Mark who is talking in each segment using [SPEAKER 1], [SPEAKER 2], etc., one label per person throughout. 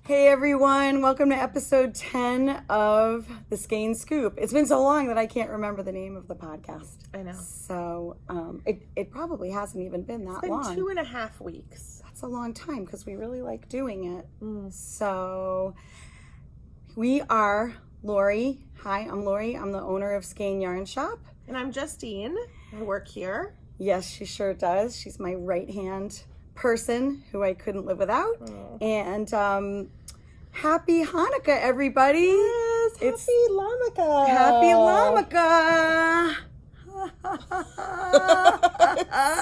[SPEAKER 1] Hey everyone, welcome to episode 10 of the Skein Scoop. It's been so long that I can't remember the name of the podcast.
[SPEAKER 2] I know.
[SPEAKER 1] So it probably hasn't even been that long.
[SPEAKER 2] It's been 2.5 weeks.
[SPEAKER 1] That's a long time because we really like doing it. So we are Lori. Hi, I'm Lori. I'm the owner of Skein Yarn Shop.
[SPEAKER 2] And I'm Justine. I work here.
[SPEAKER 1] Yes, she sure does. She's my right-hand person who I couldn't live without. And happy Hanukkah, everybody.
[SPEAKER 2] Yes, happy Lamaka.
[SPEAKER 1] Happy Lamaka.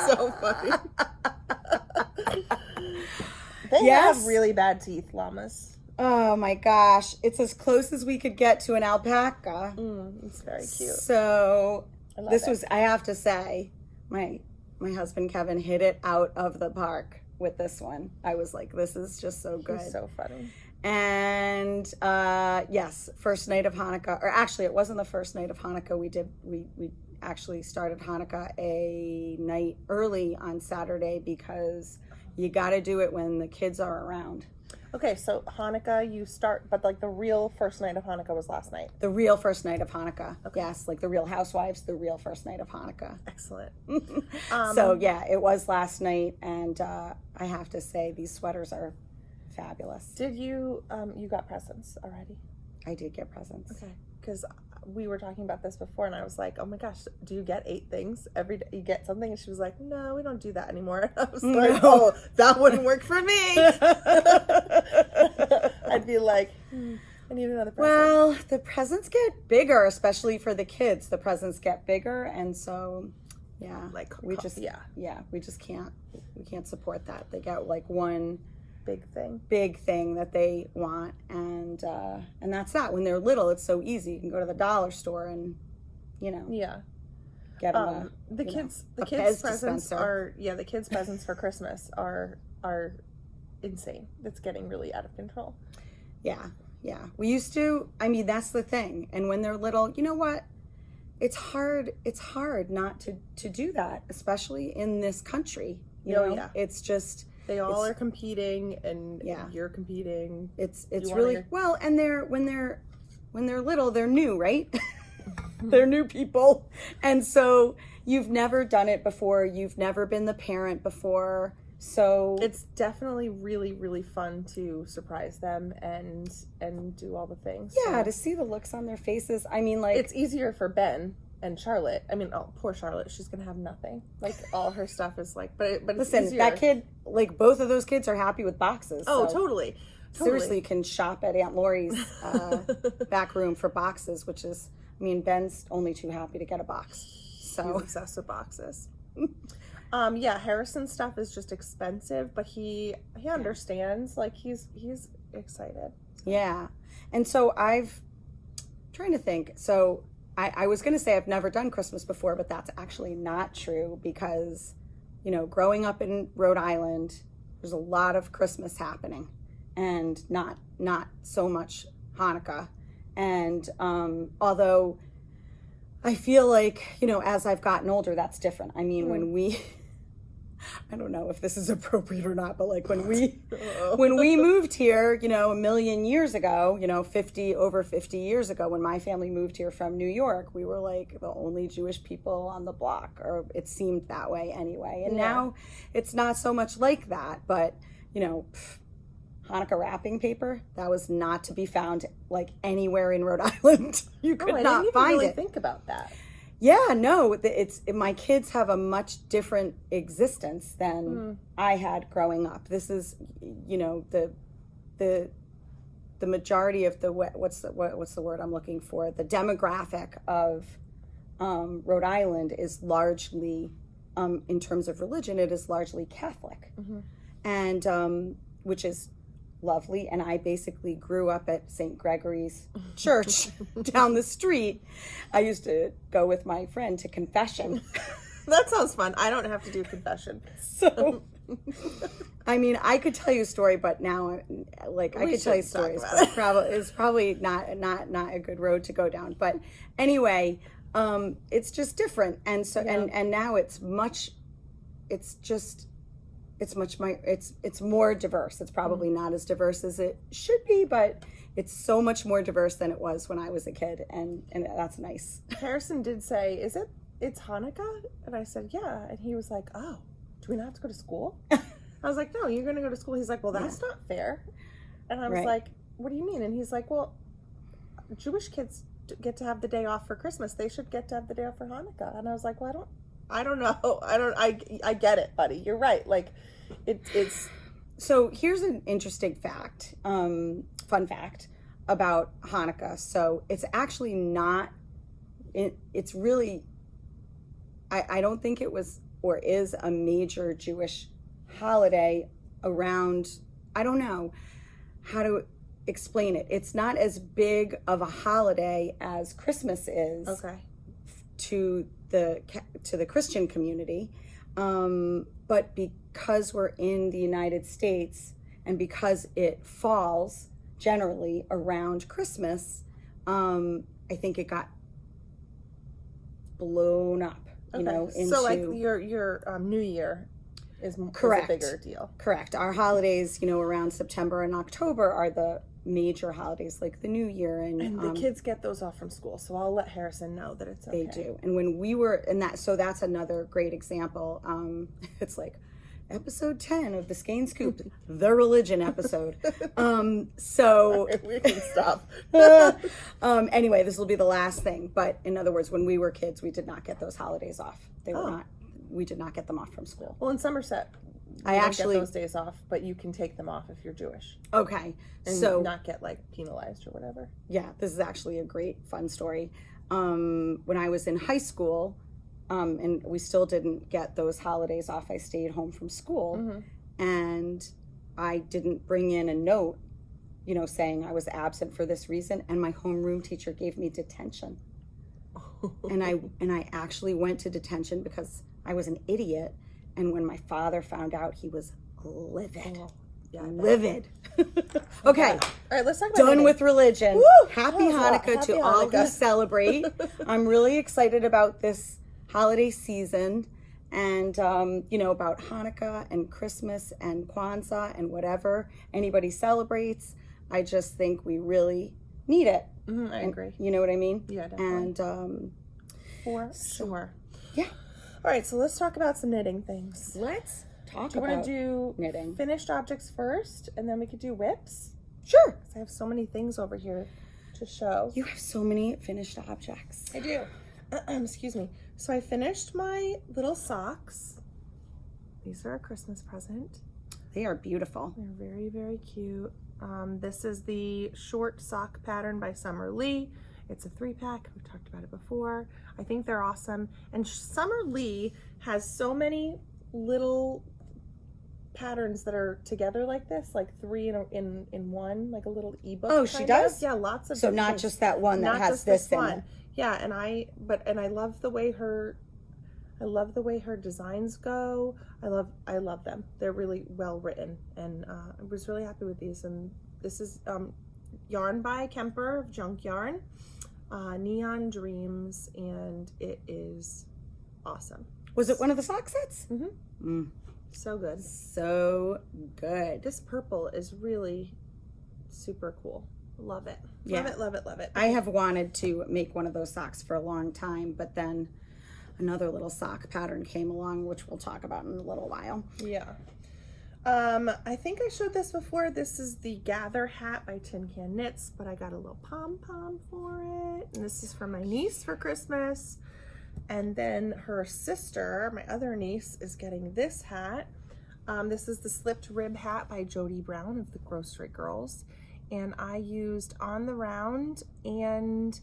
[SPEAKER 2] So funny. They have really bad teeth, llamas.
[SPEAKER 1] Oh my gosh. It's as close as we could get to an alpaca.
[SPEAKER 2] It's very cute.
[SPEAKER 1] So this was, I have to say, my husband Kevin hit it out of the park with this one. I was like, this is just so good.
[SPEAKER 2] He's so funny.
[SPEAKER 1] And yes, first night of Hanukkah, or actually it wasn't the first night of Hanukkah. We actually started Hanukkah a night early on Saturday because you got to do it when the kids are around.
[SPEAKER 2] Okay, so Hanukkah you start, but like the real first night of Hanukkah was last night.
[SPEAKER 1] The real first night of Hanukkah.
[SPEAKER 2] Okay.
[SPEAKER 1] Yes, like the Real Housewives, the real first night of Hanukkah.
[SPEAKER 2] Excellent.
[SPEAKER 1] So yeah, it was last night, and I have to say these sweaters are fabulous.
[SPEAKER 2] Did you, you got presents already?
[SPEAKER 1] I did get presents.
[SPEAKER 2] Okay, because we were talking about this before, and I was like, oh my gosh, do you get 8 things every day? You get something? And she was like, no, we don't do that anymore. And I was like, oh, that wouldn't work for me. I'd be like, I need another present.
[SPEAKER 1] Well, the presents get bigger, especially for the kids. The presents get bigger, and so yeah,
[SPEAKER 2] like
[SPEAKER 1] we just can't support that. They get like one big thing that they want, and that's that. When they're little, it's so easy. You can go to the dollar store and get them
[SPEAKER 2] the kids presents are the kids presents for Christmas are insane. It's getting really out of control.
[SPEAKER 1] Yeah we used to, I mean, that's the thing. And when they're little, you know what, it's hard not to do that, especially in this country. You know, it's just
[SPEAKER 2] they all are competing, and you're competing.
[SPEAKER 1] It's really well, and when they're little, they're new, right? They're new people, and so you've never done it before. You've never been the parent before, so
[SPEAKER 2] it's definitely really, really fun to surprise them and do all the things.
[SPEAKER 1] Yeah,
[SPEAKER 2] so
[SPEAKER 1] to see the looks on their faces. I mean, like,
[SPEAKER 2] it's easier for Ben and Charlotte. I mean, oh, poor Charlotte. She's gonna have nothing. Like, all her stuff is like, but it's
[SPEAKER 1] listen,
[SPEAKER 2] easier.
[SPEAKER 1] That kid, like, both of those kids are happy with boxes.
[SPEAKER 2] Oh,
[SPEAKER 1] so
[SPEAKER 2] totally.
[SPEAKER 1] Seriously, you can shop at Aunt Lori's back room for boxes, which is, I mean, Ben's only too happy to get a box. So
[SPEAKER 2] he's obsessed with boxes. Harrison's stuff is just expensive, but he understands. Like, he's excited.
[SPEAKER 1] Yeah, and so trying to think. So I was going to say I've never done Christmas before, but that's actually not true because, growing up in Rhode Island, there's a lot of Christmas happening and not so much Hanukkah. And although I feel like, as I've gotten older, that's different. I mean, when I don't know if this is appropriate or not, but like when we moved here, a million years ago, over 50 years ago, when my family moved here from New York, we were like the only Jewish people on the block, or it seemed that way anyway. And now it's not so much like that, but Hanukkah wrapping paper, that was not to be found like anywhere in Rhode Island. You could not find
[SPEAKER 2] really
[SPEAKER 1] it.
[SPEAKER 2] Think about that.
[SPEAKER 1] Yeah, no, my kids have a much different existence than I had growing up. This is, the majority of the what's the word I'm looking for? The demographic of Rhode Island is largely, in terms of religion, it is largely Catholic, and which is lovely. And I basically grew up at St. Gregory's Church down the street. I used to go with my friend to confession.
[SPEAKER 2] That sounds fun. I don't have to do confession.
[SPEAKER 1] So, I mean, I could tell you a story, but now, like, I could tell you stories, but it's probably not a good road to go down. But anyway, it's just different. And so, and now it's it's more diverse. It's probably not as diverse as it should be, but it's so much more diverse than it was when I was a kid, and that's nice.
[SPEAKER 2] Harrison did say, it's Hanukkah? And I said, yeah. And he was like, oh, do we not have to go to school? I was like, no, you're going to go to school. He's like, well, that's not fair. And I was like, what do you mean? And he's like, well, Jewish kids get to have the day off for Christmas. They should get to have the day off for Hanukkah. And I was like, well, I don't know. I get it, buddy. You're right. Like, it's.
[SPEAKER 1] So here's an interesting fact, fun fact about Hanukkah. So it's actually not, it's really, I don't think it was or is a major Jewish holiday around, I don't know how to explain it. It's not as big of a holiday as Christmas is to the Christian community. But because we're in the United States and because it falls generally around Christmas, I think it got blown up, you know, into...
[SPEAKER 2] So like your New Year is a bigger deal.
[SPEAKER 1] Correct. Our holidays, you know, around September and October are the major holidays, like the New Year, and
[SPEAKER 2] the kids get those off from school, so I'll let Harrison know that it's okay.
[SPEAKER 1] They do. And when we were in that, so that's another great example. It's like episode 10 of the Skein Scoop, the religion episode. So
[SPEAKER 2] we can stop.
[SPEAKER 1] Anyway, this will be the last thing. But in other words, when we were kids, we did not get those holidays off. They were not. We did not get them off from school.
[SPEAKER 2] Well, in Somerset, I actually get those days off, but you can take them off if you're Jewish.
[SPEAKER 1] Okay,
[SPEAKER 2] and
[SPEAKER 1] so
[SPEAKER 2] not get like penalized or whatever.
[SPEAKER 1] Yeah, this is actually a great fun story. When I was in high school, and we still didn't get those holidays off, I stayed home from school, and I didn't bring in a note, you know, saying I was absent for this reason, and my homeroom teacher gave me detention. and I actually went to detention because I was an idiot. And when my father found out, he was livid. Livid. Okay.
[SPEAKER 2] All right, let's talk about
[SPEAKER 1] Done with religion.
[SPEAKER 2] Woo!
[SPEAKER 1] Happy Hanukkah to all who celebrate. I'm really excited about this holiday season and, you know, about Hanukkah and Christmas and Kwanzaa and whatever anybody celebrates. I just think we really need it.
[SPEAKER 2] I agree.
[SPEAKER 1] You know what I mean?
[SPEAKER 2] Yeah, definitely.
[SPEAKER 1] And
[SPEAKER 2] for sure.
[SPEAKER 1] Yeah.
[SPEAKER 2] All right, so let's talk about some knitting things.
[SPEAKER 1] Let's talk
[SPEAKER 2] about knitting. Do you want to do
[SPEAKER 1] knitting
[SPEAKER 2] finished objects first, and then we could do whips?
[SPEAKER 1] Sure.
[SPEAKER 2] Because I have so many things over here to show.
[SPEAKER 1] You have so many finished objects.
[SPEAKER 2] I do. Excuse me. So I finished my little socks. These are a Christmas present.
[SPEAKER 1] They are beautiful.
[SPEAKER 2] They're very, very cute. This is the short sock pattern by Summer Lee. It's a 3-pack. We've talked about it before. I think they're awesome. And Summer Lee has so many little patterns that are together like this, like 3 in one, like a little ebook.
[SPEAKER 1] Oh, she does?
[SPEAKER 2] Yeah, lots of.
[SPEAKER 1] So not
[SPEAKER 2] things.
[SPEAKER 1] Just that one that
[SPEAKER 2] not
[SPEAKER 1] has this in
[SPEAKER 2] one.
[SPEAKER 1] it.
[SPEAKER 2] Yeah, and I love the way her designs go. I love them. They're really well written, and I was really happy with these. And this is yarn by Kemper of Junk Yarn, Neon Dreams, and it is awesome.
[SPEAKER 1] Was it one of the sock sets?
[SPEAKER 2] Mm-hmm. So good.
[SPEAKER 1] So good.
[SPEAKER 2] This purple is really super cool. Love it.
[SPEAKER 1] Yeah.
[SPEAKER 2] Love it, love it, love it.
[SPEAKER 1] I have wanted to make one of those socks for a long time, but then another little sock pattern came along, which we'll talk about in a little while.
[SPEAKER 2] Yeah. I think I showed this before. This is the Gather hat by Tin Can Knits, but I got a little pom-pom for it. And this is for my niece for Christmas. And then her sister, my other niece, is getting this hat. This is the Slipped Rib hat by Jody Brown of the Grocery Girls. And I used On the Round and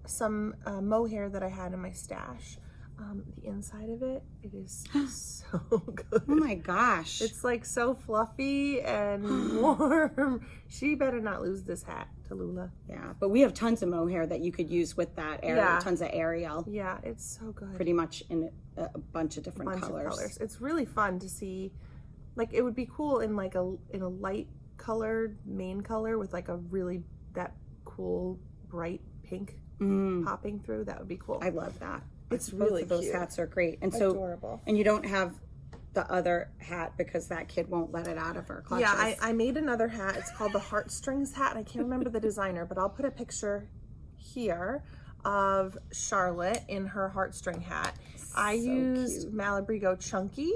[SPEAKER 2] some mohair that I had in my stash. The inside of it is so good.
[SPEAKER 1] Oh my gosh.
[SPEAKER 2] It's like so fluffy and warm. She better not lose this hat to Lula.
[SPEAKER 1] Yeah, but we have tons of mohair that you could use with that. Tons of Ariel.
[SPEAKER 2] Yeah, it's so good.
[SPEAKER 1] Pretty much in a bunch of different colors.
[SPEAKER 2] It's really fun to see. Like, it would be cool in like a light colored main color with like a really that cool bright pink popping through. That would be cool.
[SPEAKER 1] I love that.
[SPEAKER 2] It's really
[SPEAKER 1] both of those
[SPEAKER 2] cute.
[SPEAKER 1] hats are great, and
[SPEAKER 2] adorable.
[SPEAKER 1] And you don't have the other hat because that kid won't let it out of her clutches.
[SPEAKER 2] Yeah, I made another hat. It's called the Heartstrings hat, and I can't remember the designer, but I'll put a picture here of Charlotte in her heartstring hat. I used
[SPEAKER 1] cute.
[SPEAKER 2] Malabrigo Chunky,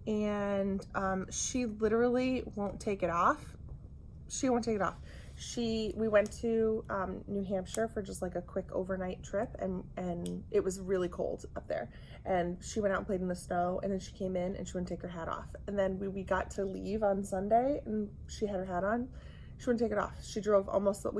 [SPEAKER 2] and she literally won't take it off. She won't take it off. We went to New Hampshire for just like a quick overnight trip, and it was really cold up there. And she went out and played in the snow, and then she came in and she wouldn't take her hat off. And then we got to leave on Sunday, and she had her hat on. She wouldn't take it off. We drove almost the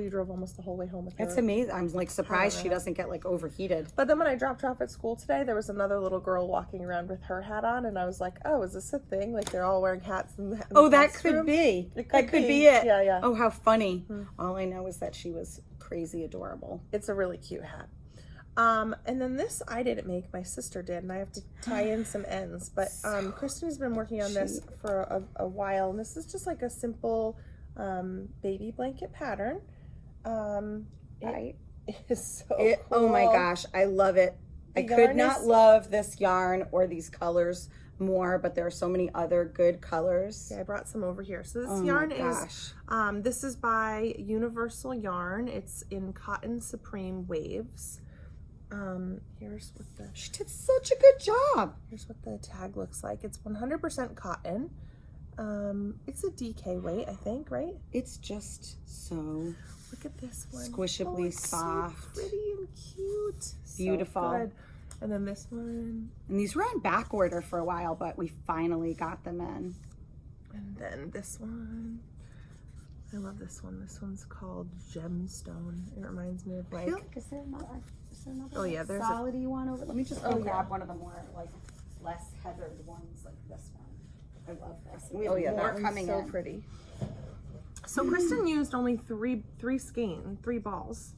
[SPEAKER 2] whole way home with her.
[SPEAKER 1] It's amazing. I'm like surprised she doesn't get like overheated.
[SPEAKER 2] But then when I dropped her off at school today, there was another little girl walking around with her hat on, and I was like, oh, is this a thing? Like they're all wearing hats in the
[SPEAKER 1] That could be. That could be it.
[SPEAKER 2] Yeah, yeah.
[SPEAKER 1] Oh, how funny. All I know is that she was crazy adorable.
[SPEAKER 2] It's a really cute hat. And then this I didn't make, my sister did, and I have to tie in some ends. But Kristen's been working on this for a while, and this is just like a simple baby blanket pattern. It is so cool.
[SPEAKER 1] Oh my gosh, I love it. I could not love this yarn or these colors more, but there are so many other good colors.
[SPEAKER 2] Yeah, I brought some over here. So this yarn is this is by Universal Yarn. It's in Cotton Supreme Waves. Here's what
[SPEAKER 1] she did such a good job.
[SPEAKER 2] Here's what the tag looks like. It's 100% cotton. It's a DK weight, I think, right?
[SPEAKER 1] It's just so
[SPEAKER 2] look at this one.
[SPEAKER 1] Squishably soft.
[SPEAKER 2] So pretty and cute.
[SPEAKER 1] Beautiful.
[SPEAKER 2] So good. And then this one.
[SPEAKER 1] And these were on back order for a while, but we finally got them in.
[SPEAKER 2] And then this one. I love this one. This one's called Gemstone. It reminds me of like.
[SPEAKER 1] Is there another
[SPEAKER 2] oh yeah, there's
[SPEAKER 1] solid-y one over. Let me just go grab one of the more like less heathered ones, like this one. I love this. We have more coming
[SPEAKER 2] so
[SPEAKER 1] in.
[SPEAKER 2] Pretty. So Kristen used only three balls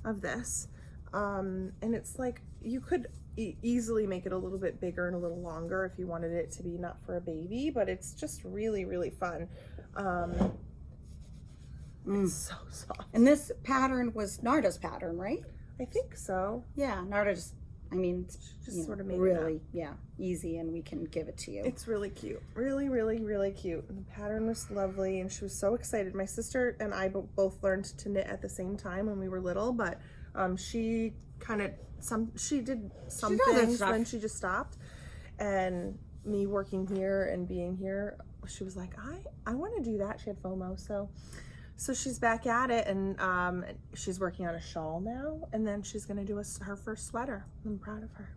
[SPEAKER 2] of this, and it's like you could easily make it a little bit bigger and a little longer if you wanted it to be not for a baby, but it's just really, really fun. It's so soft.
[SPEAKER 1] And this pattern was Narda's pattern, right?
[SPEAKER 2] I think so.
[SPEAKER 1] Yeah, Narda just, I mean, it's
[SPEAKER 2] just sort of made
[SPEAKER 1] really, easy, and we can give it to you.
[SPEAKER 2] It's really cute. Really, really, really cute. And the pattern was lovely, and she was so excited. My sister and I both learned to knit at the same time when we were little, but she did some things, then she just stopped. And me working here and being here, she was like, I want to do that. She had FOMO, so she's back at it, and she's working on a shawl now, and then she's going to do her first sweater. I'm proud of her.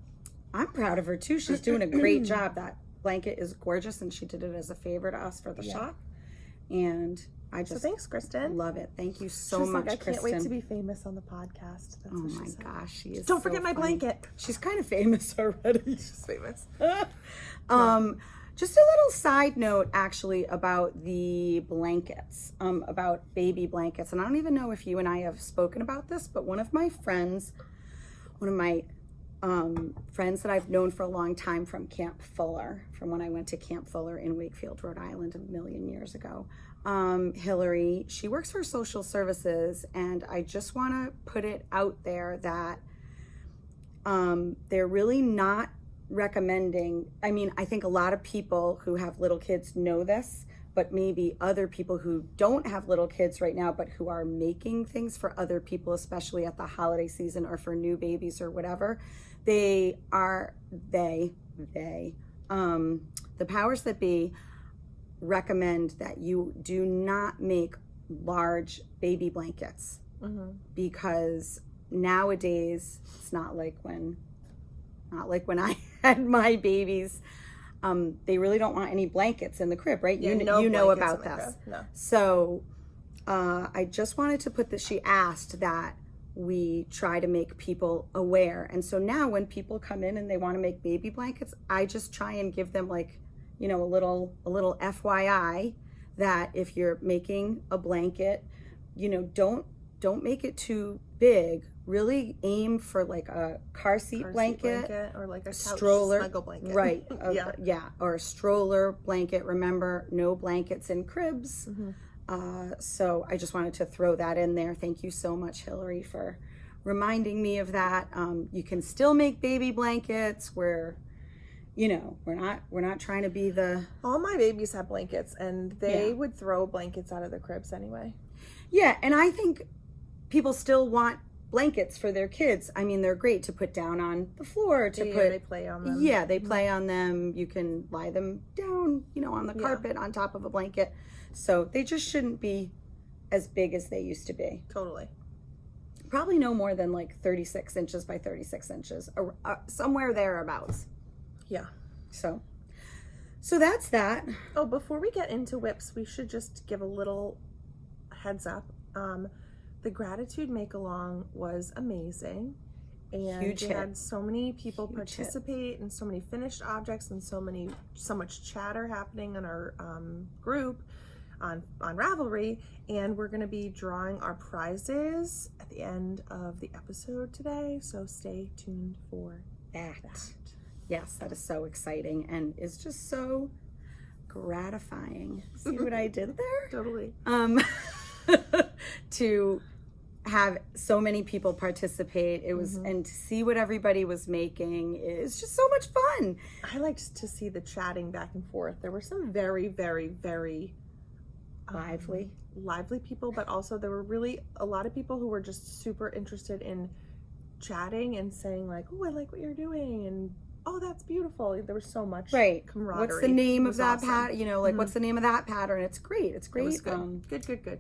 [SPEAKER 1] I'm proud of her too. She's doing a great job. That blanket is gorgeous, and she did it as a favor to us for the shop. And I just
[SPEAKER 2] thanks, Kristen.
[SPEAKER 1] Love it. Thank you so much,
[SPEAKER 2] I
[SPEAKER 1] Kristen.
[SPEAKER 2] can't wait to be famous on the podcast. That's
[SPEAKER 1] oh
[SPEAKER 2] what
[SPEAKER 1] my
[SPEAKER 2] she said.
[SPEAKER 1] gosh, she is.
[SPEAKER 2] Don't forget my blanket.
[SPEAKER 1] She's kind of famous already.
[SPEAKER 2] She's famous.
[SPEAKER 1] Just a little side note, actually, about the blankets, about baby blankets. And I don't even know if you and I have spoken about this, but one of my friends that I've known for a long time from Camp Fuller, from when I went to Camp Fuller in Wakefield, Rhode Island, a million years ago, Hillary, she works for social services, and I just want to put it out there that they're really not recommending. I mean, I think a lot of people who have little kids know this, but maybe other people who don't have little kids right now, but who are making things for other people, especially at the holiday season or for new babies or whatever, the powers that be recommend that you do not make large baby blankets, because nowadays it's not like when I had my babies. They really don't want any blankets in the crib, right?
[SPEAKER 2] Yeah,
[SPEAKER 1] you know about this.
[SPEAKER 2] Crib. No.
[SPEAKER 1] So I just wanted to put this, she asked that we try to make people aware. And so now when people come in and they want to make baby blankets, I just try and give them like, a little FYI that if you're making a blanket, don't make it too big. Really aim for like a car seat blanket
[SPEAKER 2] or like a couch
[SPEAKER 1] stroller
[SPEAKER 2] snuggle blanket.
[SPEAKER 1] Right. Or a stroller blanket. Remember, no blankets in cribs. So I just wanted to throw that in there. Thank you so much, Hillary, for reminding me of that. You can still make baby blankets where you know, we're not trying to be the...
[SPEAKER 2] All my babies have blankets, and they would throw blankets out of the cribs anyway.
[SPEAKER 1] Yeah, and I think people still want blankets for their kids. I mean, they're great to put down on the floor,
[SPEAKER 2] They play on them.
[SPEAKER 1] Yeah, they play on them. You can lie them down, you know, on the carpet on top of a blanket. So they just shouldn't be as big as they used to be.
[SPEAKER 2] Totally.
[SPEAKER 1] Probably no more than like 36 inches by 36 inches, somewhere thereabouts.
[SPEAKER 2] Yeah.
[SPEAKER 1] So that's that.
[SPEAKER 2] Oh, before we get into whips, we should just give a little heads up. The gratitude make-along was amazing. And
[SPEAKER 1] Huge
[SPEAKER 2] we
[SPEAKER 1] hit.
[SPEAKER 2] had so many people
[SPEAKER 1] Huge
[SPEAKER 2] participate and so many finished objects and so much chatter happening in our group on Ravelry. And we're going to be drawing our prizes at the end of the episode today. So stay tuned for that.
[SPEAKER 1] Yes, that is so exciting and is just so gratifying. See what I did there?
[SPEAKER 2] Totally.
[SPEAKER 1] To have so many people participate, it was, and to see what everybody was making is just so much fun.
[SPEAKER 2] I liked to see the chatting back and forth. There were some very, very, very lively people, but also there were really a lot of people who were just super interested in chatting and saying like, "Oh, I like what you're doing," and "Oh, that's beautiful." There was so much camaraderie.
[SPEAKER 1] What's the name of that
[SPEAKER 2] awesome.
[SPEAKER 1] pattern? You know, like what's the name of that pattern? It's great. It's great.
[SPEAKER 2] It was good.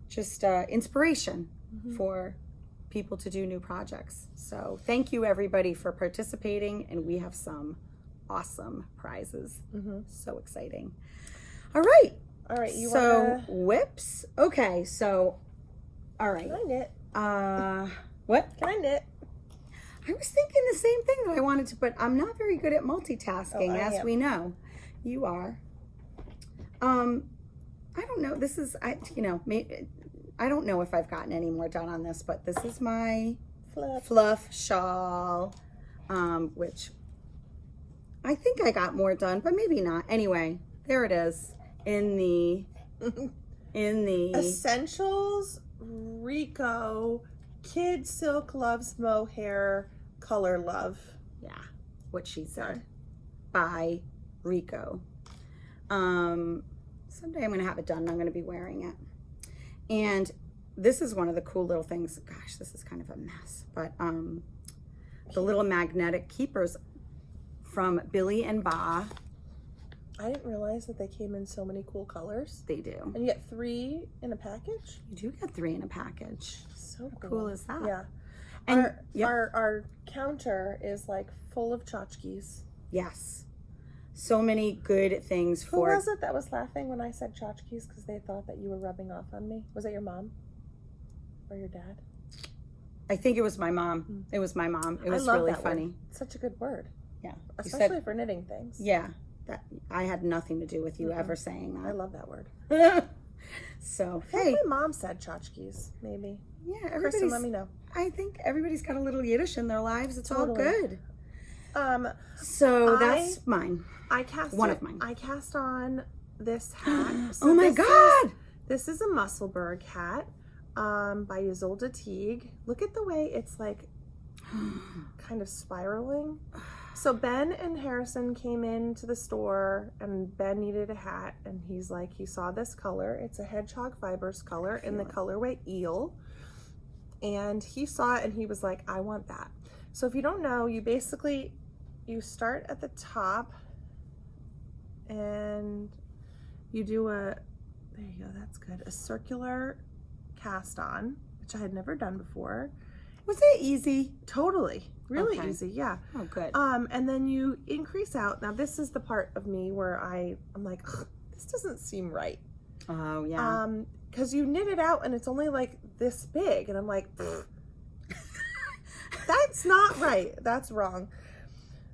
[SPEAKER 1] Just inspiration for people to do new projects. So thank you everybody for participating, and we have some awesome prizes. So exciting. All right. Whips. Okay, so all right.
[SPEAKER 2] Can I knit?
[SPEAKER 1] What?
[SPEAKER 2] Can I knit?
[SPEAKER 1] I was thinking the same thing that I wanted to, but I'm not very good at multitasking, as we know. You are. I don't know. This is, I don't know if I've gotten any more done on this, but this is my fluff shawl, which I think I got more done, but maybe not. Anyway, there it is in the
[SPEAKER 2] Essentials Rico Kid Silk Loves Mohair Color Love.
[SPEAKER 1] Yeah, what she said. By Rico. Someday I'm going to have it done and I'm going to be wearing it. And this is one of the cool little things. Gosh, this is kind of a mess. But the little magnetic keepers from Billy and Ba.
[SPEAKER 2] I didn't realize that they came in so many cool colors.
[SPEAKER 1] They do.
[SPEAKER 2] And you get 3 in a package?
[SPEAKER 1] You do get 3 in a package.
[SPEAKER 2] So
[SPEAKER 1] How cool is that?
[SPEAKER 2] Yeah.
[SPEAKER 1] And
[SPEAKER 2] our counter is like full of tchotchkes.
[SPEAKER 1] Yes. So many good things for...
[SPEAKER 2] Who was it that was laughing when I said tchotchkes because they thought that you were rubbing off on me? Was it your mom? Or your dad?
[SPEAKER 1] I think it was my mom. It was my mom. It was really funny.
[SPEAKER 2] Word. It's such a good word.
[SPEAKER 1] Yeah.
[SPEAKER 2] Especially for knitting things.
[SPEAKER 1] Yeah. That I had nothing to do with you ever saying that.
[SPEAKER 2] I love that word.
[SPEAKER 1] So,
[SPEAKER 2] I think my mom said tchotchkes, maybe.
[SPEAKER 1] Yeah,
[SPEAKER 2] Kristen, let me know.
[SPEAKER 1] I think everybody's got a little Yiddish in their lives. It's all good.
[SPEAKER 2] So
[SPEAKER 1] that's mine. One of mine.
[SPEAKER 2] I cast on this hat. So
[SPEAKER 1] oh my God!
[SPEAKER 2] This is a Musselburgh hat by Isolde Teague. Look at the way it's like kind of spiraling. So Ben and Harrison came into the store and Ben needed a hat and he's like, he saw this color. It's a hedgehog fibers color in the colorway eel. And he saw it and he was like, I want that. So if you don't know, you start at the top and you do there you go, that's good. A circular cast on, which I had never done before.
[SPEAKER 1] Was it easy?
[SPEAKER 2] Totally. Really easy, yeah.
[SPEAKER 1] Oh, good.
[SPEAKER 2] And then you increase out. Now this is the part of me where I'm like, this doesn't seem right.
[SPEAKER 1] Oh, yeah.
[SPEAKER 2] Because you knit it out and it's only like this big. And I'm like, that's not right. That's wrong.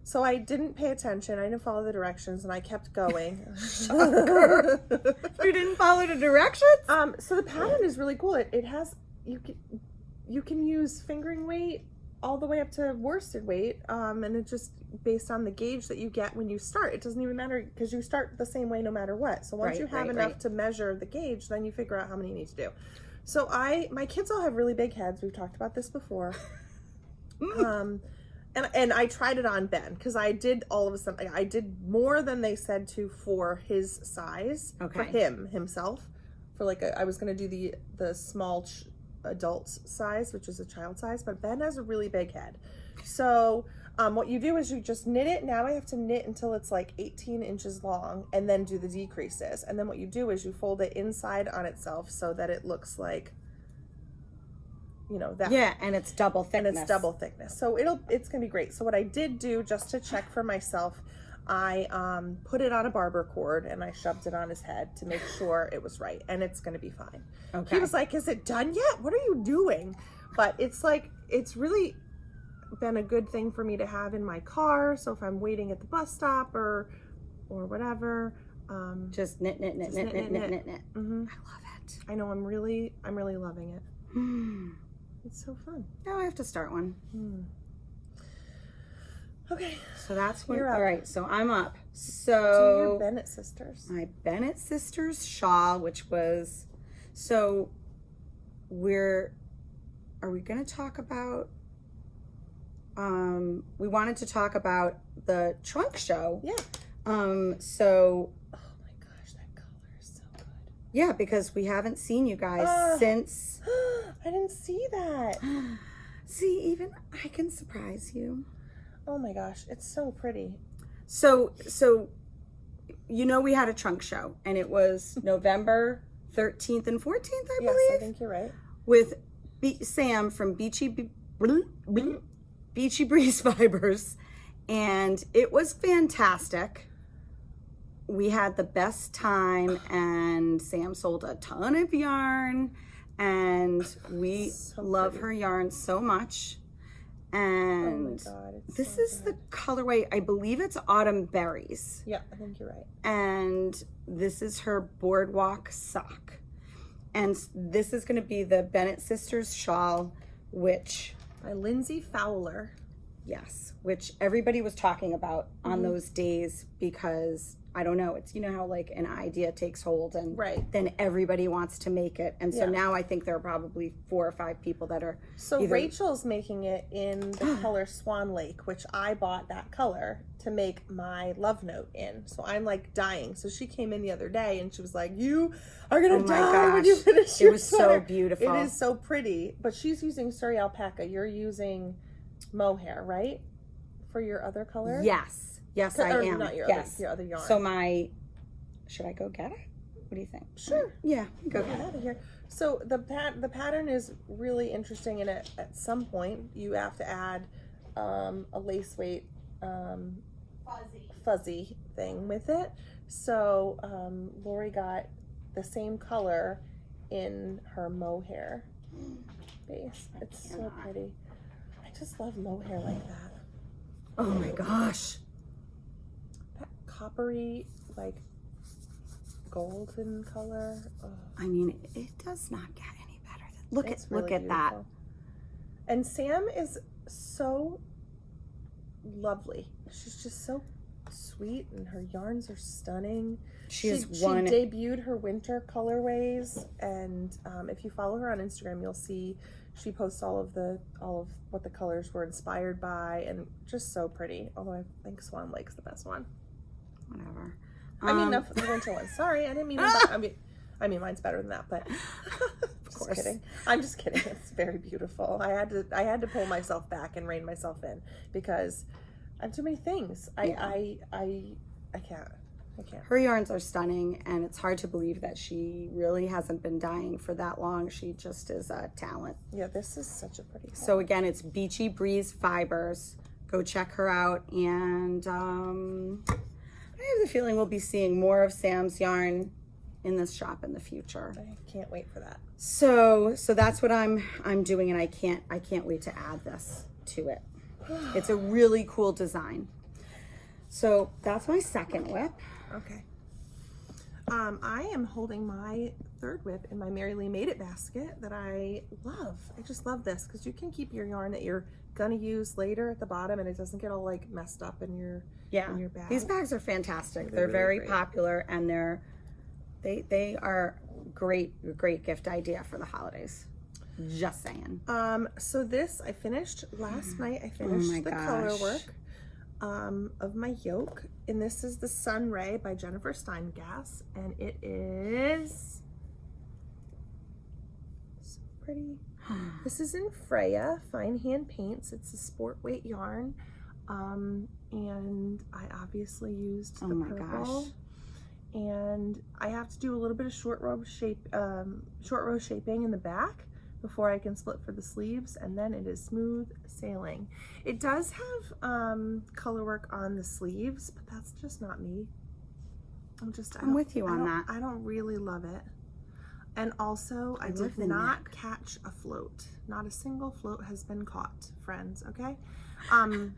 [SPEAKER 2] So I didn't pay attention. I didn't follow the directions and I kept going.
[SPEAKER 1] You didn't follow the directions?
[SPEAKER 2] So the pattern is really cool. It has, you can use fingering weight all the way up to worsted weight, and it's just based on the gauge that you get when you start. It doesn't even matter because you start the same way no matter what. So once you have enough to measure the gauge, then you figure out how many you need to do. So my kids all have really big heads. We've talked about this before. And I tried it on Ben because I did all of a sudden, I did more than they said to for his size, for himself. For like, I was going to do the small adult size, which is a child size, but Ben has a really big head. So what you do is you just knit it. Now I have to knit until it's like 18 inches long and then do the decreases. And then what you do is you fold it inside on itself so that it looks like, that.
[SPEAKER 1] Yeah, and it's double thickness.
[SPEAKER 2] So it's gonna be great. So what I did do, just to check for myself, I put it on a barber cord and I shoved it on his head to make sure it was right, and it's gonna be fine. Okay. He was like, "Is it done yet? What are you doing?" But it's really been a good thing for me to have in my car. So if I'm waiting at the bus stop or whatever,
[SPEAKER 1] just knit.
[SPEAKER 2] Mm-hmm.
[SPEAKER 1] I love it.
[SPEAKER 2] I know. I'm really loving it. It's so fun.
[SPEAKER 1] Now I have to start one.
[SPEAKER 2] Okay.
[SPEAKER 1] So that's what.
[SPEAKER 2] You're up.
[SPEAKER 1] All right. So I'm up.
[SPEAKER 2] Do
[SPEAKER 1] So
[SPEAKER 2] your Bennett sisters.
[SPEAKER 1] my Bennett sisters shawl, which was, so are we going to talk about? We wanted to talk about the trunk show.
[SPEAKER 2] Yeah.
[SPEAKER 1] So.
[SPEAKER 2] Oh my gosh, that color is so good.
[SPEAKER 1] Yeah, because we haven't seen you guys since.
[SPEAKER 2] I didn't see that.
[SPEAKER 1] See, even I can surprise you.
[SPEAKER 2] Oh my gosh, it's so pretty.
[SPEAKER 1] So we had a trunk show, and it was November 13th and 14th, I believe.
[SPEAKER 2] Yes, I think you're right.
[SPEAKER 1] With Sam from Beachy Breeze Fibers, and it was fantastic. We had the best time, and Sam sold a ton of yarn, and we love her yarn so much. And
[SPEAKER 2] oh my God,
[SPEAKER 1] this
[SPEAKER 2] so
[SPEAKER 1] is
[SPEAKER 2] good.
[SPEAKER 1] the colorway, I believe it's Autumn Berries.
[SPEAKER 2] Yeah, I think you're right.
[SPEAKER 1] And this is her boardwalk sock. And this is going to be the Bennett Sisters shawl, which...
[SPEAKER 2] By Lindsay Fowler.
[SPEAKER 1] Yes, which everybody was talking about on those days because, I don't know, it's, how like an idea takes hold and then everybody wants to make it. And so now I think there are probably 4 or 5 people that are.
[SPEAKER 2] So Rachel's making it in the color Swan Lake, which I bought that color to make my love note in. So I'm like dying. So she came in the other day and she was like, "You are going to die when you finish your sweater."
[SPEAKER 1] It was so beautiful.
[SPEAKER 2] It is so pretty. But she's using Surrey alpaca. You're using mohair, right? For your other color?
[SPEAKER 1] Yes, I am.
[SPEAKER 2] Not your other yarn.
[SPEAKER 1] So should I go get it? What do you think?
[SPEAKER 2] Sure.
[SPEAKER 1] Yeah, go get
[SPEAKER 2] it out of here. So the pattern is really interesting, and at some point you have to add a lace weight fuzzy thing with it. So Lori got the same color in her mohair base. It's so pretty. I just love mohair like that.
[SPEAKER 1] Oh my gosh.
[SPEAKER 2] That coppery, like, golden color. Oh.
[SPEAKER 1] I mean, it does not get any better. Look
[SPEAKER 2] Really
[SPEAKER 1] at that.
[SPEAKER 2] And Sam is so lovely. She's just so sweet, and her yarns are stunning. She debuted her winter colorways, and if you follow her on Instagram, you'll see she posts all of what the colors were inspired by, and just so pretty. Although I think Swan Lake's the best one.
[SPEAKER 1] Whatever.
[SPEAKER 2] I mean, the winter one. Sorry, I didn't mean that. I mean, mine's better than that, but just kidding. I'm just kidding. It's very beautiful. I had to pull myself back and rein myself in because I have too many things. I can't.
[SPEAKER 1] Her yarns are stunning, and it's hard to believe that she really hasn't been dyeing for that long. She just is a talent.
[SPEAKER 2] Yeah, this is such a pretty color.
[SPEAKER 1] So again, it's Beachy Breeze Fibers. Go check her out, and I have the feeling we'll be seeing more of Sam's yarn in this shop in the future.
[SPEAKER 2] I can't wait for that.
[SPEAKER 1] So that's what I'm doing, and I can't wait to add this to it. It's a really cool design. So that's my second whip.
[SPEAKER 2] Okay. I am holding my third whip in my Mary Lee Made It basket that I love. I just love this because you can keep your yarn that you're gonna use later at the bottom, and it doesn't get all like messed up in your bag.
[SPEAKER 1] These bags are fantastic. They're really very popular, and they are great gift idea for the holidays. Just saying.
[SPEAKER 2] So this I finished last night. I finished the color work of my yoke, and this is the Sun Ray by Jennifer Steingass, and it is so pretty. This is in Freya Fine Hand Paints. It's a sport weight yarn, and I obviously used the purple.
[SPEAKER 1] Gosh.
[SPEAKER 2] And I have to do a little bit of short row shaping in the back before I can split for the sleeves, and then it is smooth sailing. It does have color work on the sleeves, but that's just not me. I'm with you on that. I don't really love it. And also, I did not catch a float. Not a single float has been caught, friends, okay? And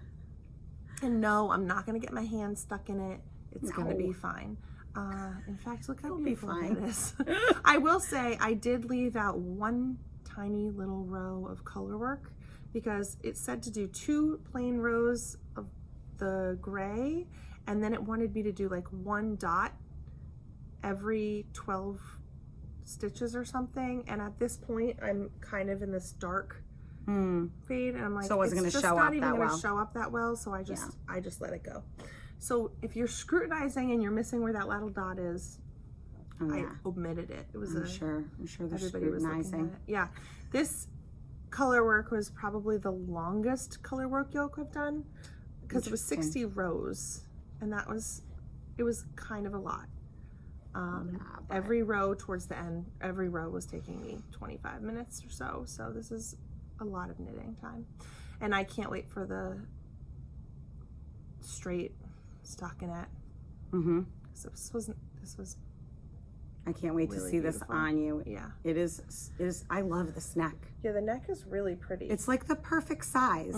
[SPEAKER 2] no, I'm not gonna get my hand stuck in it. It's gonna be fine. In fact, look how beautiful it is. I will say I did leave out one tiny little row of color work because it said to do 2 plain rows of the gray, and then it wanted me to do like 1 dot every 12 stitches or something. And at this point, I'm kind of in this dark fade, and I'm like,
[SPEAKER 1] so it wasn't going to show up that well. It's just not even going to
[SPEAKER 2] show up that well. So I just let it go. So if you're scrutinizing and you're missing where that little dot is, I omitted it. It was
[SPEAKER 1] I'm sure they're
[SPEAKER 2] everybody
[SPEAKER 1] scrutinizing.
[SPEAKER 2] Was looking at it. Yeah, this color work was probably the longest color work yoke I've done because it was 60 rows, and it was kind of a lot. Every row towards the end, every row was taking me 25 minutes or so. So this is a lot of knitting time, and I can't wait for the straight stockinette. So this was
[SPEAKER 1] I can't wait
[SPEAKER 2] really
[SPEAKER 1] to see
[SPEAKER 2] beautiful.
[SPEAKER 1] This on you.
[SPEAKER 2] Yeah,
[SPEAKER 1] it is I love this neck.
[SPEAKER 2] Yeah, the neck is really pretty.
[SPEAKER 1] It's like the perfect size.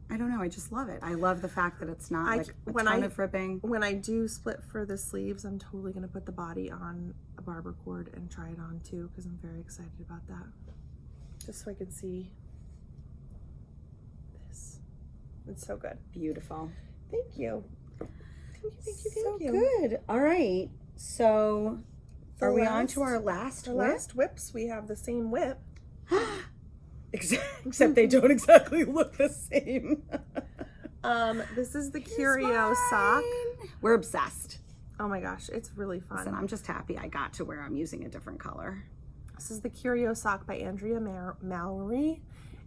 [SPEAKER 1] I don't know, I just love it. I love the fact that it's not like a ton of ripping. When
[SPEAKER 2] I do split for the sleeves, I'm totally going to put the body on a barber cord and try it on too, because I'm very excited about that. Just so I can see this. It's so good.
[SPEAKER 1] Beautiful.
[SPEAKER 2] Thank you. Thank you.
[SPEAKER 1] Good. All right. So are we on to our last whip?
[SPEAKER 2] Last whips, we have the same whip.
[SPEAKER 1] Except they don't exactly look the same.
[SPEAKER 2] This is the Curio sock.
[SPEAKER 1] We're obsessed.
[SPEAKER 2] Oh my gosh, it's really fun.
[SPEAKER 1] Listen, I'm just happy I got to where I'm using a different color.
[SPEAKER 2] This is the Curio sock by Andrea Mallory,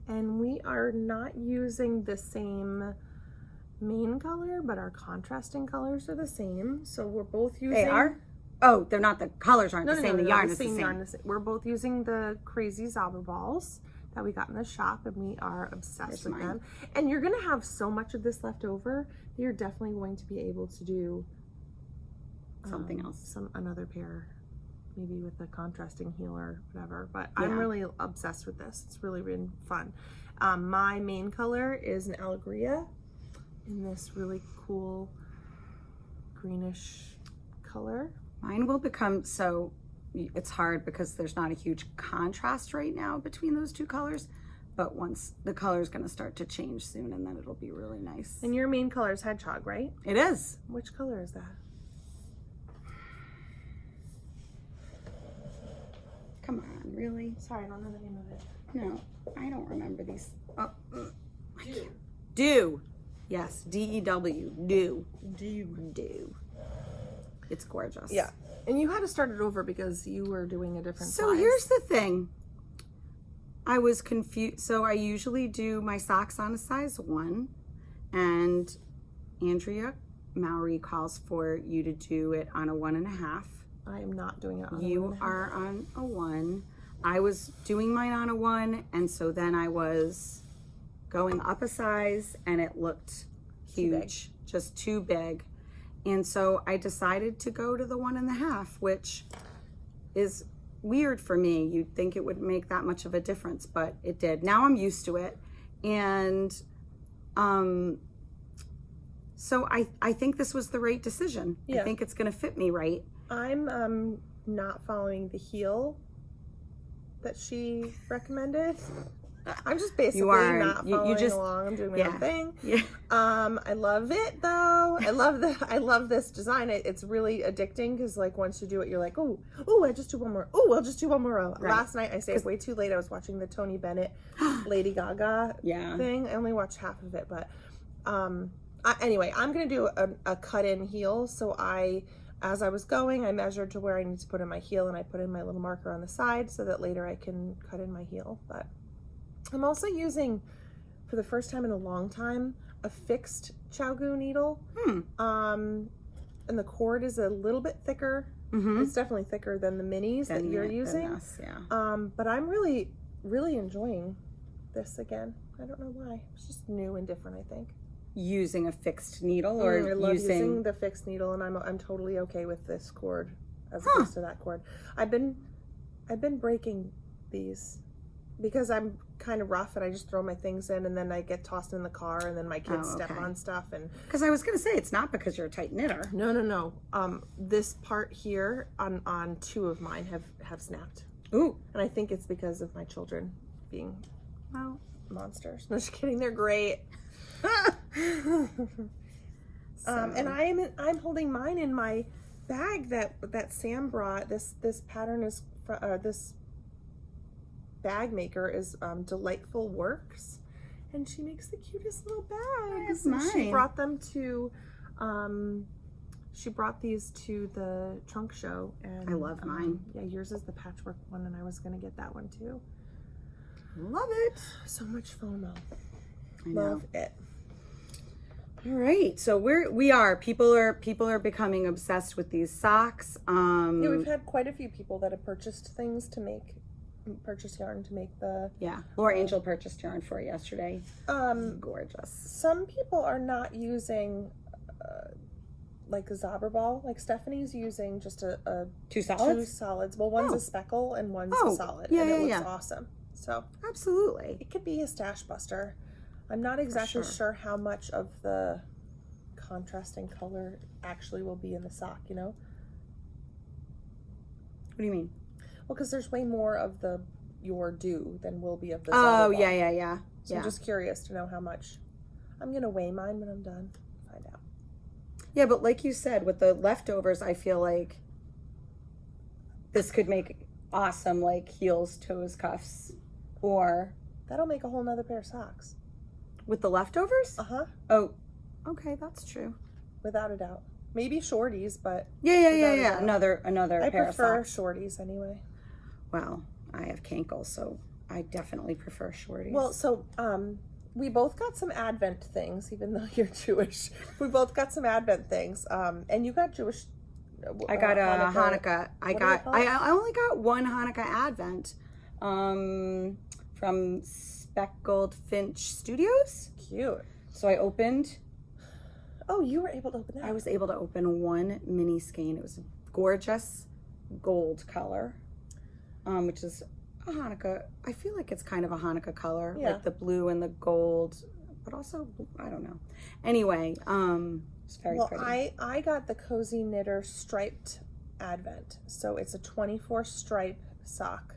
[SPEAKER 2] and we are not using the same main color, but our contrasting colors are the same. So we're both using. They
[SPEAKER 1] are? Oh, they're not. The colors aren't the same. The yarn is the same.
[SPEAKER 2] We're both using the Crazy Zauber balls that we got in the shop, and we are obsessed with them. And you're going to have so much of this left over that you're definitely going to be able to do
[SPEAKER 1] something else,
[SPEAKER 2] another pair, maybe with a contrasting heel or whatever. But I'm really obsessed with this. It's really been fun. My main color is an Allegria in this really cool greenish color.
[SPEAKER 1] Mine will become it's hard because there's not a huge contrast right now between those two colors, but once the color is going to start to change soon, and then it'll be really nice.
[SPEAKER 2] And your main color is Hedgehog, right?
[SPEAKER 1] It is.
[SPEAKER 2] Which color is that?
[SPEAKER 1] Come on, really?
[SPEAKER 2] Sorry, I don't know the name of it.
[SPEAKER 1] No, I don't remember these. Dew. Yes, D-E-W. Dew. Dew. It's gorgeous.
[SPEAKER 2] Yeah. And you had to start it over because you were doing a different size.
[SPEAKER 1] So here's the thing. I was confused. So I usually do my socks on a size 1, and Andrea Mallory calls for you to do it on a 1.5.
[SPEAKER 2] I am not doing it on a 1.5.
[SPEAKER 1] You are on a 1. I was doing mine on a 1, and so then I was going up a size, and it looked huge, just too big. And so I decided to go to the 1.5, which is weird for me. You'd think it would make that much of a difference, but it did. Now I'm used to it. And so I think this was the right decision. I think it's going to fit me right.
[SPEAKER 2] I'm not following the heel that she recommended. I'm just basically not following along. I'm doing my own thing.
[SPEAKER 1] Yeah.
[SPEAKER 2] I love it though. I love this design. It's really addicting because like once you do it, you're like, oh, I just do one more. Oh, I'll just do one more row. Right. Last night I stayed way too late. I was watching the Tony Bennett, Lady Gaga thing. I only watched half of it, but anyway, I'm gonna do a cut-in heel. So as I was going, I measured to where I need to put in my heel, and I put in my little marker on the side so that later I can cut in my heel. But I'm also using, for the first time in a long time, a fixed Chow-Goo needle. And the cord is a little bit thicker. It's definitely thicker than the minis that you're using. But I'm really, really enjoying this again. I don't know why. It's just new and different, I think.
[SPEAKER 1] Using a fixed needle, or
[SPEAKER 2] I love using the fixed needle, and I'm totally okay with this cord as opposed to that cord. I've been breaking these because I'm kind of rough and I just throw my things in and then I get tossed in the car and then my kids step on stuff. And
[SPEAKER 1] because I was gonna say, it's not because you're a tight knitter.
[SPEAKER 2] No. This part here on two of mine have snapped.
[SPEAKER 1] Ooh.
[SPEAKER 2] And I think it's because of my children being monsters. No, just kidding. They're great. And I'm holding mine in my bag that Sam brought. This pattern is this bag maker is Delightful Works, and she makes the cutest little bags. She brought them to she brought these to the trunk show, and
[SPEAKER 1] I love mine.
[SPEAKER 2] Yeah, yours is the patchwork one, and I was gonna get that one too.
[SPEAKER 1] Love it.
[SPEAKER 2] So much FOMO.
[SPEAKER 1] I know.
[SPEAKER 2] Love it.
[SPEAKER 1] All right, so we are people are becoming obsessed with these socks.
[SPEAKER 2] Yeah, we've had quite a few people that have purchased yarn to make the
[SPEAKER 1] Laura Angel purchased yarn for it yesterday. Gorgeous.
[SPEAKER 2] Some people are not using like a Zobber ball. Like Stephanie's using just a
[SPEAKER 1] two solids.
[SPEAKER 2] Two solids. Well, one's a speckle and one's a solid.
[SPEAKER 1] Yeah,
[SPEAKER 2] and it
[SPEAKER 1] looks
[SPEAKER 2] awesome. So
[SPEAKER 1] absolutely,
[SPEAKER 2] it could be a stash buster. I'm not exactly sure how much of the contrasting color actually will be in the sock, you know?
[SPEAKER 1] What do you mean?
[SPEAKER 2] Well, because there's way more of your do than will be of the
[SPEAKER 1] Oh,
[SPEAKER 2] Zobber ball.
[SPEAKER 1] yeah.
[SPEAKER 2] So I'm just curious to know how much. I'm going to weigh mine when I'm done. Find out.
[SPEAKER 1] Yeah, but like you said, with the leftovers, I feel like this could make awesome, like, heels, toes, cuffs, or...
[SPEAKER 2] That'll make a whole nother pair of socks.
[SPEAKER 1] With the leftovers?
[SPEAKER 2] Uh-huh.
[SPEAKER 1] Oh, okay, that's true.
[SPEAKER 2] Without a doubt. Maybe shorties, but...
[SPEAKER 1] Yeah. Another
[SPEAKER 2] I
[SPEAKER 1] pair of socks.
[SPEAKER 2] I prefer shorties anyway.
[SPEAKER 1] Well, I have cankles, so I definitely prefer shorties.
[SPEAKER 2] Well, so, we both got some Advent things, even though you're Jewish. We both got some Advent things. And you got Jewish...
[SPEAKER 1] I got a Hanukkah. I only got one Hanukkah Advent from Speckled Finch Studios.
[SPEAKER 2] Cute.
[SPEAKER 1] So I opened.
[SPEAKER 2] Oh, you were able to open that?
[SPEAKER 1] I was able to open one mini skein. It was a gorgeous gold color, which is a Hanukkah. I feel like it's kind of a Hanukkah color, like the blue and the gold, but also, I don't know. Anyway, it's very pretty.
[SPEAKER 2] I got the Cozy Knitter striped Advent. So it's a 24 stripe sock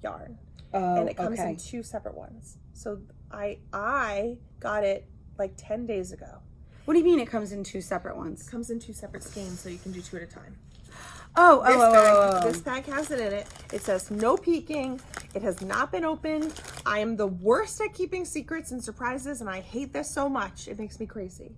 [SPEAKER 2] yarn. And it comes in two separate ones. So I got it like 10 days ago. What do you mean it comes in two separate ones? It comes in two separate skeins, so you can do two at a time. This bag has it in it. It says no peeking. It has not been opened. I am the worst at keeping secrets and surprises, and I hate this so much. It makes me crazy.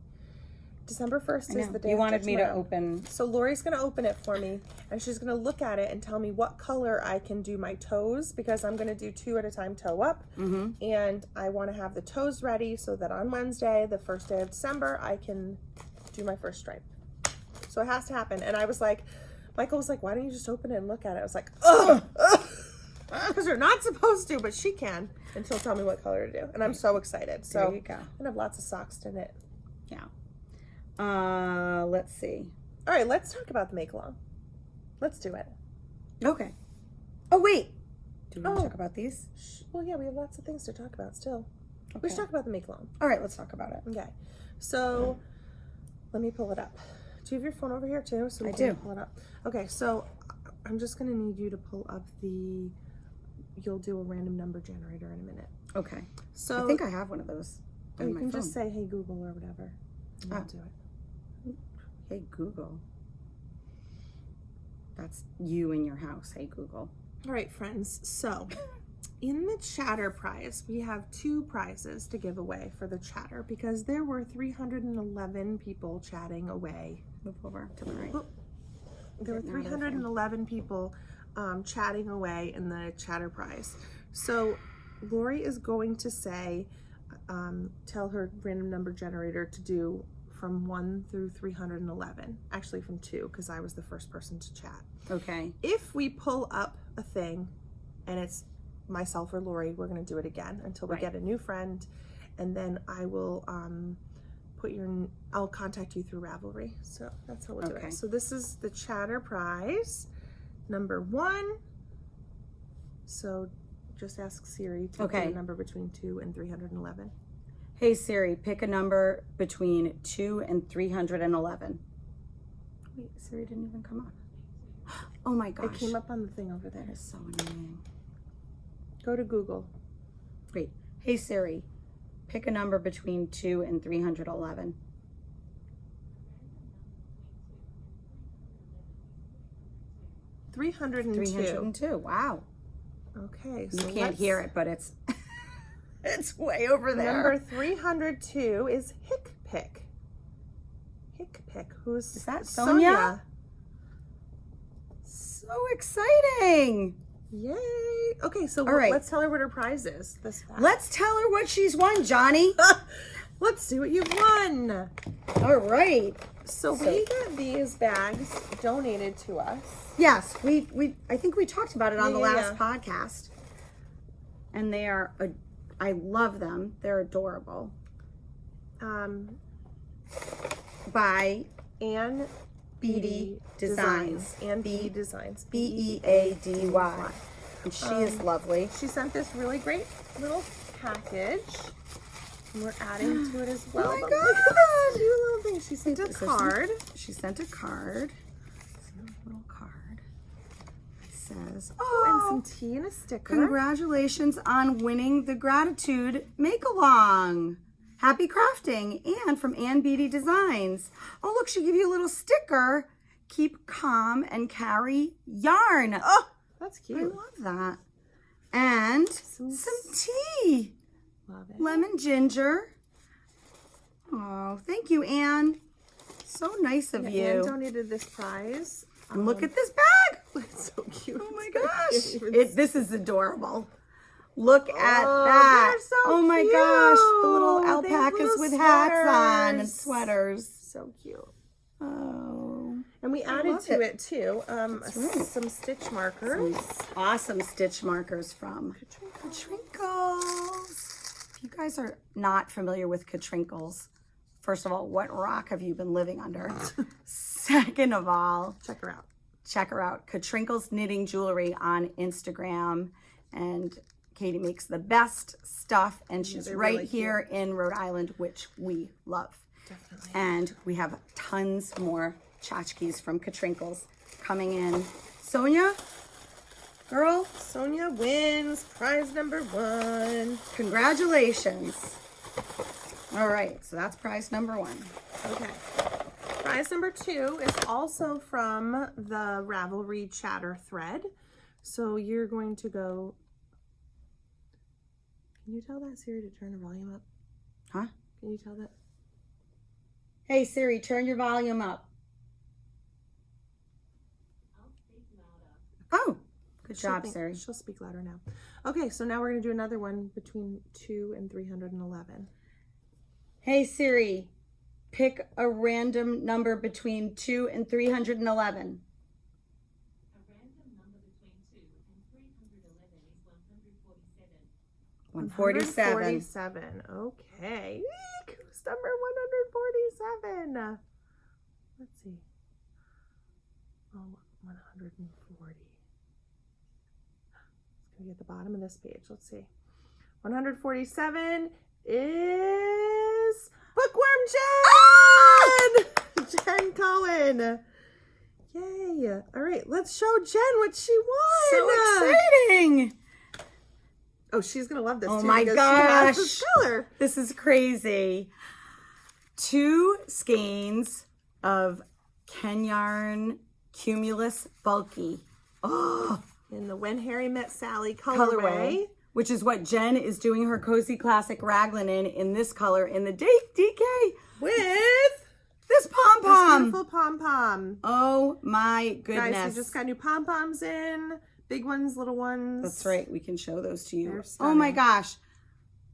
[SPEAKER 2] December 1st is the day.
[SPEAKER 1] You wanted me to open.
[SPEAKER 2] So Lori's going to open it for me, and she's going to look at it and tell me what color I can do my toes, because I'm going to do two at a time toe up. And I want to have the toes ready so that on Wednesday, the first day of December, I can do my first stripe. So it has to happen. And I was like, Michael was like, why don't you just open it and look at it? I was like, ugh, because we're not supposed to, but she can, and she'll tell me what color to do. And I'm so excited. So
[SPEAKER 1] there you go.
[SPEAKER 2] I'm going to have lots of socks to knit.
[SPEAKER 1] Yeah. Let's see.
[SPEAKER 2] All right, let's talk about the make along. Let's do it.
[SPEAKER 1] Okay. Oh, wait. Do we want to talk about these?
[SPEAKER 2] Well, yeah, we have lots of things to talk about still. Okay. We should talk about the make along.
[SPEAKER 1] All right, let's talk about it.
[SPEAKER 2] Okay. So, let me pull it up. Do you have your phone over here too? So we can pull it up. Okay, so I'm just going to need you to pull up you'll do a random number generator in a minute.
[SPEAKER 1] Okay.
[SPEAKER 2] So
[SPEAKER 1] I think I have one of those
[SPEAKER 2] or
[SPEAKER 1] on
[SPEAKER 2] you
[SPEAKER 1] my
[SPEAKER 2] can
[SPEAKER 1] phone.
[SPEAKER 2] just say, hey, Google, or whatever. And I'll do it.
[SPEAKER 1] Hey, Google. That's you in your house. Hey, Google.
[SPEAKER 2] All right, friends. So in the chatter prize, we have 2 prizes to give away for the chatter because there were 311 people chatting away.
[SPEAKER 1] Move over to the right.
[SPEAKER 2] There were 311 people chatting away in the chatter prize. So Lori is going to say, tell her random number generator to do from 1 through 311. Actually from 2, because I was the first person to chat.
[SPEAKER 1] Okay.
[SPEAKER 2] If we pull up a thing and it's myself or Lori, we're going to do it again until we get a new friend. And then I will I'll contact you through Ravelry. So that's how we'll do it. So this is the chatter prize, number 1. So just ask Siri to pick a number between 2 and 311.
[SPEAKER 1] Hey Siri, pick a number between 2 and 311. Wait, Siri didn't even come up. Oh my gosh.
[SPEAKER 2] It came up on the thing over there.
[SPEAKER 1] That is so annoying.
[SPEAKER 2] Go to Google.
[SPEAKER 1] Great. Hey Siri, pick a number between 2 and 311.
[SPEAKER 2] 302.
[SPEAKER 1] 302. Wow.
[SPEAKER 2] Okay. So
[SPEAKER 1] you can't hear it, but it's it's way over there.
[SPEAKER 2] Number 302 is Hickpick. Hickpick. Is
[SPEAKER 1] that Sonia? So exciting.
[SPEAKER 2] Yay. Okay, so let's tell her what her prize is.
[SPEAKER 1] Let's tell her what she's won, Johnny.
[SPEAKER 2] Let's see what you've won.
[SPEAKER 1] All right.
[SPEAKER 2] So we got these bags donated to us.
[SPEAKER 1] Yes, I think we talked about it on the last podcast. And they are, I love them. They're adorable. By
[SPEAKER 2] Anne
[SPEAKER 1] Beady Designs.
[SPEAKER 2] Anne Beady Designs.
[SPEAKER 1] Beady. And she is lovely.
[SPEAKER 2] She sent this really great little package. And we're adding to it as well.
[SPEAKER 1] Oh my
[SPEAKER 2] God! Cute little thing. She sent a card.
[SPEAKER 1] She sent a card. See a little card. It says,
[SPEAKER 2] and some tea and a sticker.
[SPEAKER 1] Congratulations on winning the Gratitude Make-Along. Happy crafting. And from Anne Beady Designs. Oh, look, she gave you a little sticker. Keep calm and carry yarn.
[SPEAKER 2] Oh, that's cute.
[SPEAKER 1] I love that. And some tea.
[SPEAKER 2] Love it.
[SPEAKER 1] Lemon ginger. Oh, thank you, Anne. So nice of you.
[SPEAKER 2] Anne donated this prize.
[SPEAKER 1] And look at this bag.
[SPEAKER 2] It's so cute.
[SPEAKER 1] Oh my gosh. This is adorable. Look at that.
[SPEAKER 2] They're so
[SPEAKER 1] oh my
[SPEAKER 2] cute.
[SPEAKER 1] gosh. The little alpacas
[SPEAKER 2] little
[SPEAKER 1] with hats on and sweaters.
[SPEAKER 2] So cute.
[SPEAKER 1] Oh.
[SPEAKER 2] And we added to it too some stitch markers.
[SPEAKER 1] Some awesome stitch markers from Katrinkles. If you guys are not familiar with Katrinkles, first of all, what rock have you been living under? Second of all,
[SPEAKER 2] check her out.
[SPEAKER 1] Check her out. Katrinkles Knitting Jewelry on Instagram. And Katie makes the best stuff. And she's right really here in Rhode Island, which we love.
[SPEAKER 2] Definitely.
[SPEAKER 1] And we have tons more tchotchkes from Katrinkles coming in. Sonia, girl.
[SPEAKER 2] Sonia wins prize number 1.
[SPEAKER 1] Congratulations. All right, so that's prize number 1.
[SPEAKER 2] Okay. Prize number 2 is also from the Ravelry chatter thread. So you're going to go. Can you tell that Siri to turn the volume up?
[SPEAKER 1] Huh?
[SPEAKER 2] Can you tell that?
[SPEAKER 1] Hey Siri, turn your volume up.
[SPEAKER 3] I'll speak louder.
[SPEAKER 1] Oh, good job, Siri.
[SPEAKER 2] She'll speak louder now. Okay, so now we're going to do another one between 2 and 311.
[SPEAKER 1] Hey Siri, pick a random number between 2 and 311.
[SPEAKER 3] A random number between 2 and 311 is 147.
[SPEAKER 1] 147.
[SPEAKER 2] Okay. Who's number 147? Let's see. Oh, 140. It's going to be at the bottom of this page. Let's see. 147 is BookwormJen! Jen Cohen. Yay. All right, let's show Jen what she won.
[SPEAKER 1] So exciting.
[SPEAKER 2] Oh, she's gonna love this.
[SPEAKER 1] Oh
[SPEAKER 2] too,
[SPEAKER 1] my
[SPEAKER 2] because she has this
[SPEAKER 1] gosh.
[SPEAKER 2] color.
[SPEAKER 1] This is crazy. 2 skeins of Ken Yarn Cumulus Bulky. Oh,
[SPEAKER 2] In the When Harry Met Sally
[SPEAKER 1] colorway,
[SPEAKER 2] colorway.
[SPEAKER 1] which is what Jen is doing her Cozy Classic Raglan in this color in the DK
[SPEAKER 2] With
[SPEAKER 1] this pom
[SPEAKER 2] this
[SPEAKER 1] pom.
[SPEAKER 2] beautiful pom-pom.
[SPEAKER 1] Oh my goodness.
[SPEAKER 2] Guys, we just got new pom-poms in. Big ones, little ones.
[SPEAKER 1] That's right. We can show those to you.
[SPEAKER 2] They're
[SPEAKER 1] Oh my
[SPEAKER 2] stunning.
[SPEAKER 1] gosh.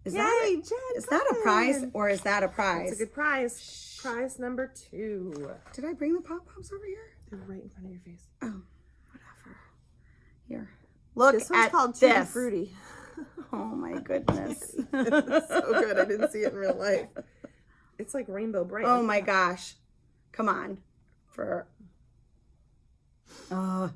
[SPEAKER 1] Is
[SPEAKER 2] Yay,
[SPEAKER 1] that
[SPEAKER 2] Jen,
[SPEAKER 1] is that a prize
[SPEAKER 2] fun.
[SPEAKER 1] or is that a prize?
[SPEAKER 2] It's a good prize. Prize number 2.
[SPEAKER 1] Did I bring the pom poms over here?
[SPEAKER 2] They're right in front of your face.
[SPEAKER 1] Oh, whatever. Here. Look
[SPEAKER 2] This one's
[SPEAKER 1] at
[SPEAKER 2] called Tutti
[SPEAKER 1] this.
[SPEAKER 2] Frutti.
[SPEAKER 1] Oh my goodness.
[SPEAKER 2] It's so good. I didn't see it in real life. It's like rainbow bright.
[SPEAKER 1] Oh my gosh. Come on. I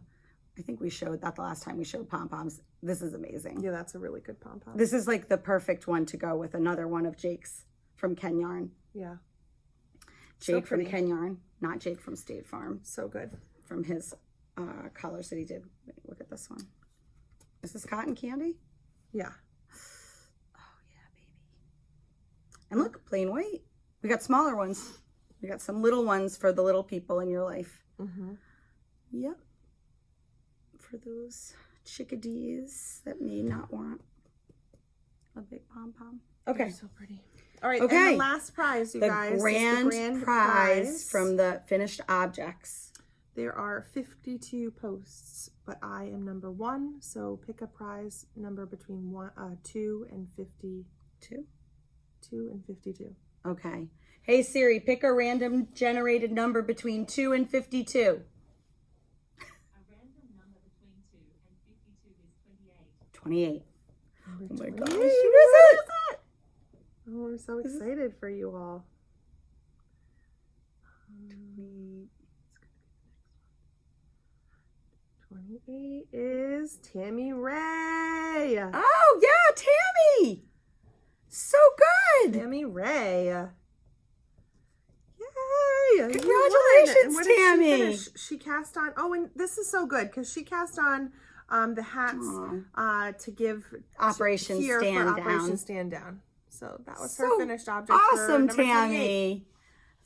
[SPEAKER 1] think we showed that the last time we showed pom poms. This is amazing.
[SPEAKER 2] Yeah, that's a really good pom-pom.
[SPEAKER 1] This is like the perfect one to go with another one of Jake's from Ken Yarn.
[SPEAKER 2] Yeah.
[SPEAKER 1] Jake from
[SPEAKER 2] pretty.
[SPEAKER 1] Ken Yarn, not Jake from State Farm,
[SPEAKER 2] So good.
[SPEAKER 1] from his colors that he did. Wait, look at this one. Is this cotton candy?
[SPEAKER 2] Yeah.
[SPEAKER 1] Oh yeah, baby. And look, plain white. We got smaller ones. We got some little ones for the little people in your life.
[SPEAKER 2] Mm-hmm.
[SPEAKER 1] Yep. For those chickadees that may not want a big pom-pom. Okay.
[SPEAKER 2] They're so pretty. All right.
[SPEAKER 1] Okay.
[SPEAKER 2] And the last prize, you
[SPEAKER 1] The
[SPEAKER 2] guys. is
[SPEAKER 1] grand prize from the finished objects.
[SPEAKER 2] There are 52 posts, but I am number 1, so pick a prize number between 2 and 52. 2 and 52.
[SPEAKER 1] Okay. Hey Siri, pick a random generated number between 2 and 52.
[SPEAKER 3] A random number between 2 and 52 is 28.
[SPEAKER 1] 28. Oh my gosh.
[SPEAKER 2] What
[SPEAKER 1] What
[SPEAKER 2] is
[SPEAKER 1] is it?
[SPEAKER 2] Oh, I'm so excited for you all. 28 is Tammy Rae.
[SPEAKER 1] Oh yeah, Tammy. So good.
[SPEAKER 2] Tammy Rae. Yay! You won.
[SPEAKER 1] Congratulations,
[SPEAKER 2] And what did
[SPEAKER 1] Tammy.
[SPEAKER 2] She finish? She cast on. Oh, and this is so good because she cast on the hats to give
[SPEAKER 1] Operation
[SPEAKER 2] here
[SPEAKER 1] Stand
[SPEAKER 2] for Operation
[SPEAKER 1] Down.
[SPEAKER 2] Stand Down. So that was
[SPEAKER 1] So
[SPEAKER 2] her finished object. for
[SPEAKER 1] Awesome,
[SPEAKER 2] number 28.
[SPEAKER 1] Tammy.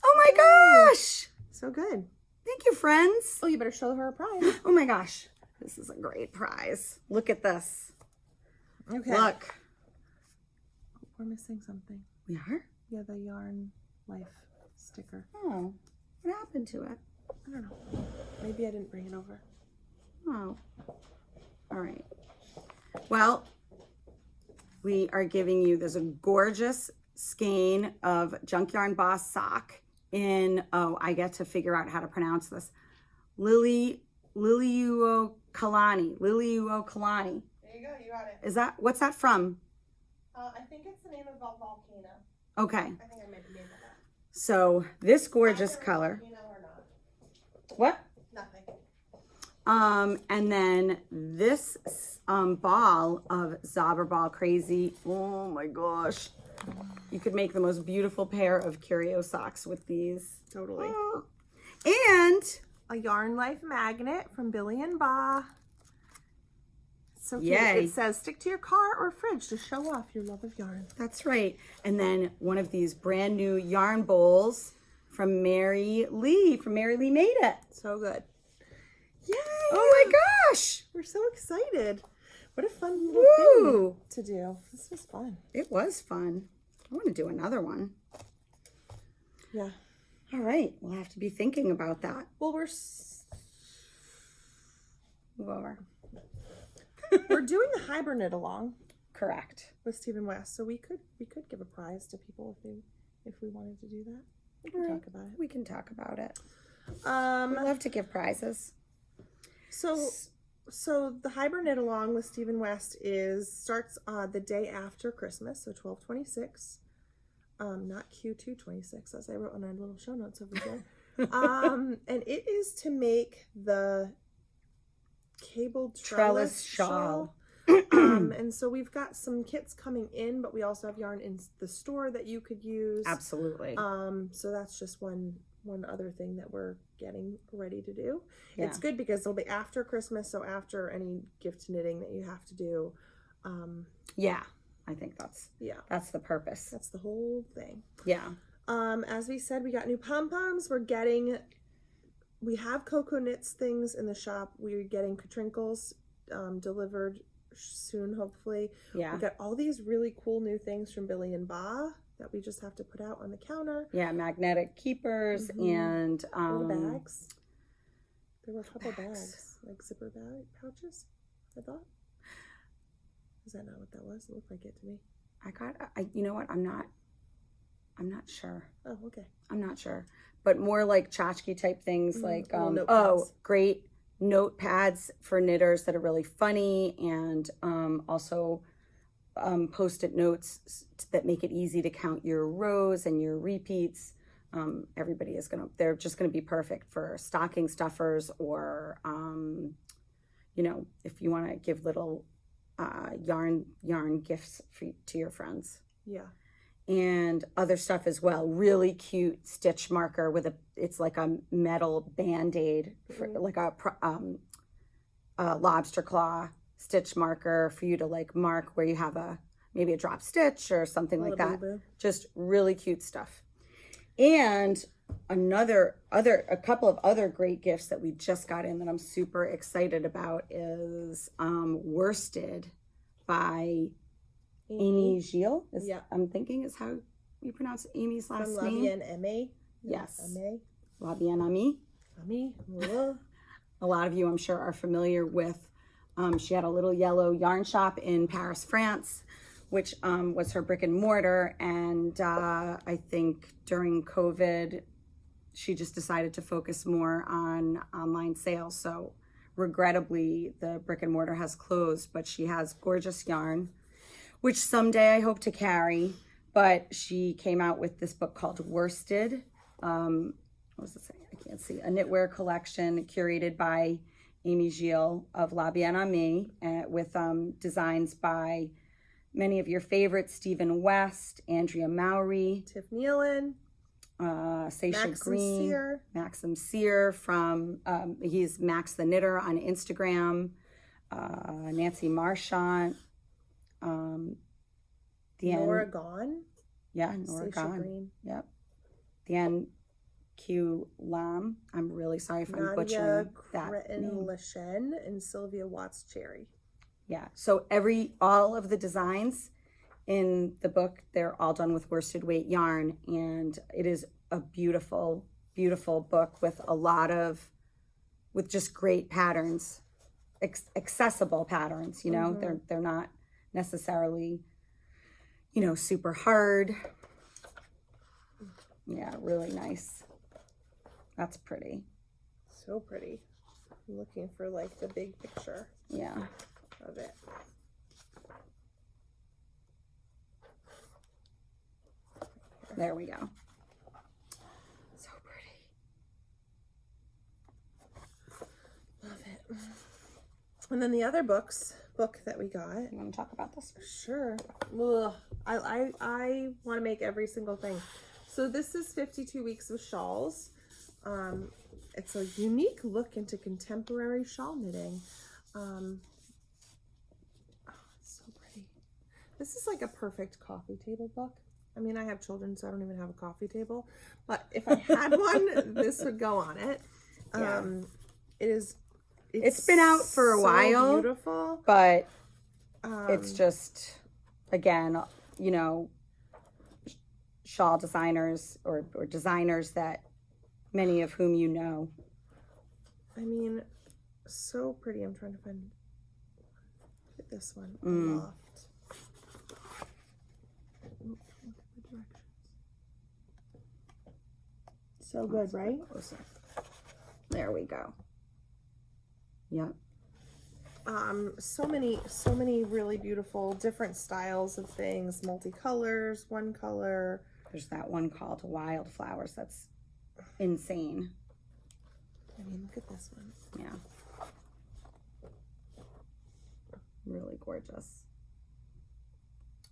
[SPEAKER 1] Oh my gosh.
[SPEAKER 2] So good.
[SPEAKER 1] Thank you, friends.
[SPEAKER 2] Oh, you better show her a prize.
[SPEAKER 1] Oh my gosh. This is a great prize. Look at this.
[SPEAKER 2] Okay.
[SPEAKER 1] Look.
[SPEAKER 2] We're missing something.
[SPEAKER 1] We are?
[SPEAKER 2] Yeah, the Yarn Life sticker.
[SPEAKER 1] Oh. What happened to it?
[SPEAKER 2] I don't know. Maybe I didn't bring it over.
[SPEAKER 1] Oh. All right. Well, we are giving you this gorgeous skein of Junk Yarn Boss sock in, oh, I get to figure out how to pronounce this. Liliuokalani. Liliuokalani.
[SPEAKER 2] There you go. You got it.
[SPEAKER 1] Is that, what's that from?
[SPEAKER 2] I think it's the name of a volcano.
[SPEAKER 1] Okay.
[SPEAKER 2] I think I made the name of that.
[SPEAKER 1] So this gorgeous color.
[SPEAKER 2] Volcano or not?
[SPEAKER 1] What?
[SPEAKER 2] Nothing.
[SPEAKER 1] And then this ball of Zauberball Crazy. Oh my gosh. You could make the most beautiful pair of curio socks with these.
[SPEAKER 2] Totally.
[SPEAKER 1] Oh. And
[SPEAKER 2] A Yarn Life magnet from Billy and Ba. So cute.
[SPEAKER 1] Yay.
[SPEAKER 2] It says, stick to your car or fridge to show off your love of yarn.
[SPEAKER 1] that's right. And then one of these brand new yarn bowls from Mary Lee. From Mary Lee Made It.
[SPEAKER 2] So good. Yay!
[SPEAKER 1] Oh my gosh.
[SPEAKER 2] We're so excited. What a fun little
[SPEAKER 1] Woo.
[SPEAKER 2] thing to do. This was fun.
[SPEAKER 1] It was fun. I want to do another one.
[SPEAKER 2] Yeah.
[SPEAKER 1] All right. We'll have to be thinking about that.
[SPEAKER 2] Well,
[SPEAKER 1] Move over.
[SPEAKER 2] we're doing the Hiberknitalong
[SPEAKER 1] Correct.
[SPEAKER 2] with Stephen West, so we could give a prize to people if we wanted to do that. We can
[SPEAKER 1] All right.
[SPEAKER 2] talk about it.
[SPEAKER 1] We can talk about it. We
[SPEAKER 2] Um.
[SPEAKER 1] love to give prizes.
[SPEAKER 2] So the Hiberknitalong with Stephen West starts the day after Christmas, so 12/26. Not Q2/26, as I wrote on our little show notes over here. And it is to make the cabled trellis shawl. And so we've got some kits coming in, but we also have yarn in the store that you could use.
[SPEAKER 1] Absolutely.
[SPEAKER 2] So that's just one other thing that we're getting ready to do.
[SPEAKER 1] Yeah.
[SPEAKER 2] It's good because it'll be after Christmas, so after any gift knitting that you have to do,
[SPEAKER 1] Yeah, I think that's the purpose.
[SPEAKER 2] That's the whole thing.
[SPEAKER 1] Yeah.
[SPEAKER 2] As we said, we got new Pom Poms. We have Cocoknits things in the shop. We're getting Katrinkles delivered soon, hopefully.
[SPEAKER 1] Yeah.
[SPEAKER 2] We got all these really cool new things from Billy and Ba that we just have to put out on the counter.
[SPEAKER 1] Yeah, magnetic keepers and
[SPEAKER 2] little bags. There were a couple bags, like zipper bag pouches, I thought. Is that not what that was? It looked like it to me.
[SPEAKER 1] You know what? I'm not sure.
[SPEAKER 2] Oh, okay.
[SPEAKER 1] I'm not sure. But more like tchotchke type things, like,
[SPEAKER 2] notepads.
[SPEAKER 1] Great notepads for knitters that are really funny, and also post-it notes that make it easy to count your rows and your repeats. They're just gonna be perfect for stocking stuffers, or if you want to give little yarn gifts to your friends.
[SPEAKER 2] Yeah.
[SPEAKER 1] And other stuff as well. Really cute stitch marker it's like a metal band-aid for like a lobster claw stitch marker for you to like mark where you have maybe a drop stitch or something like that.
[SPEAKER 2] Boo-boo.
[SPEAKER 1] Just really cute stuff. And a couple of other great gifts that we just got in that I'm super excited about is worsted by Amy Gilles. I'm thinking is how you pronounce Amy's last
[SPEAKER 2] from
[SPEAKER 1] name.
[SPEAKER 2] Labiene Aimees.
[SPEAKER 1] Yes.
[SPEAKER 2] Aimees.
[SPEAKER 1] Labiene Aimees.
[SPEAKER 2] Aimees.
[SPEAKER 1] A lot of you, I'm sure, are familiar with. She had a little yellow yarn shop in Paris, France, which was her brick and mortar. And I think during COVID, she just decided to focus more on online sales. So regrettably, the brick and mortar has closed, but she has gorgeous yarn, which someday I hope to carry. But she came out with this book called Worsted. What does it say? I can't see. A knitwear collection curated by Amy Gilles of Labiene Aimees, with designs by many of your favorites: Stephen West, Andrea Mowry,
[SPEAKER 2] Tiff Nealon,
[SPEAKER 1] Seisha Green, Maxim Sear from he's Max the Knitter on Instagram, Nancy Marchant,
[SPEAKER 2] Nora Gone.
[SPEAKER 1] Yeah, Nora
[SPEAKER 2] Seisha
[SPEAKER 1] Gone.
[SPEAKER 2] Green.
[SPEAKER 1] Yep. Diane Q Lam. I'm really sorry if I'm butchering that name.
[SPEAKER 2] Lashen and Sylvia Watts Cherry.
[SPEAKER 1] Yeah. So all of the designs in the book, they're all done with worsted weight yarn, and it is a beautiful, beautiful book with just great patterns, accessible patterns. They're not necessarily, super hard. Yeah, really nice. That's pretty.
[SPEAKER 2] So pretty. I'm looking for like the big picture.
[SPEAKER 1] Yeah.
[SPEAKER 2] Of it.
[SPEAKER 1] There we go. So pretty.
[SPEAKER 2] Love it. And then the other book that we got.
[SPEAKER 1] You want to talk about this?
[SPEAKER 2] Sure. Ugh. I want to make every single thing. So this is 52 Weeks of Shawls. It's a unique look into contemporary shawl knitting. It's so pretty. This is like a perfect coffee table book. I mean, I have children, so I don't even have a coffee table. But if I had one, this would go on it.
[SPEAKER 1] Yeah.
[SPEAKER 2] It's
[SPEAKER 1] been out for a while.
[SPEAKER 2] Beautiful.
[SPEAKER 1] But it's just, again, shawl designers or designers that many of whom you know.
[SPEAKER 2] I mean, so pretty. I'm trying to find this one. Loft. So good, right?
[SPEAKER 1] There we go. Yep.
[SPEAKER 2] So many really beautiful different styles of things, multicolors, one color.
[SPEAKER 1] There's that one called Wildflowers that's insane.
[SPEAKER 2] I mean, look at this one.
[SPEAKER 1] Yeah. Really gorgeous.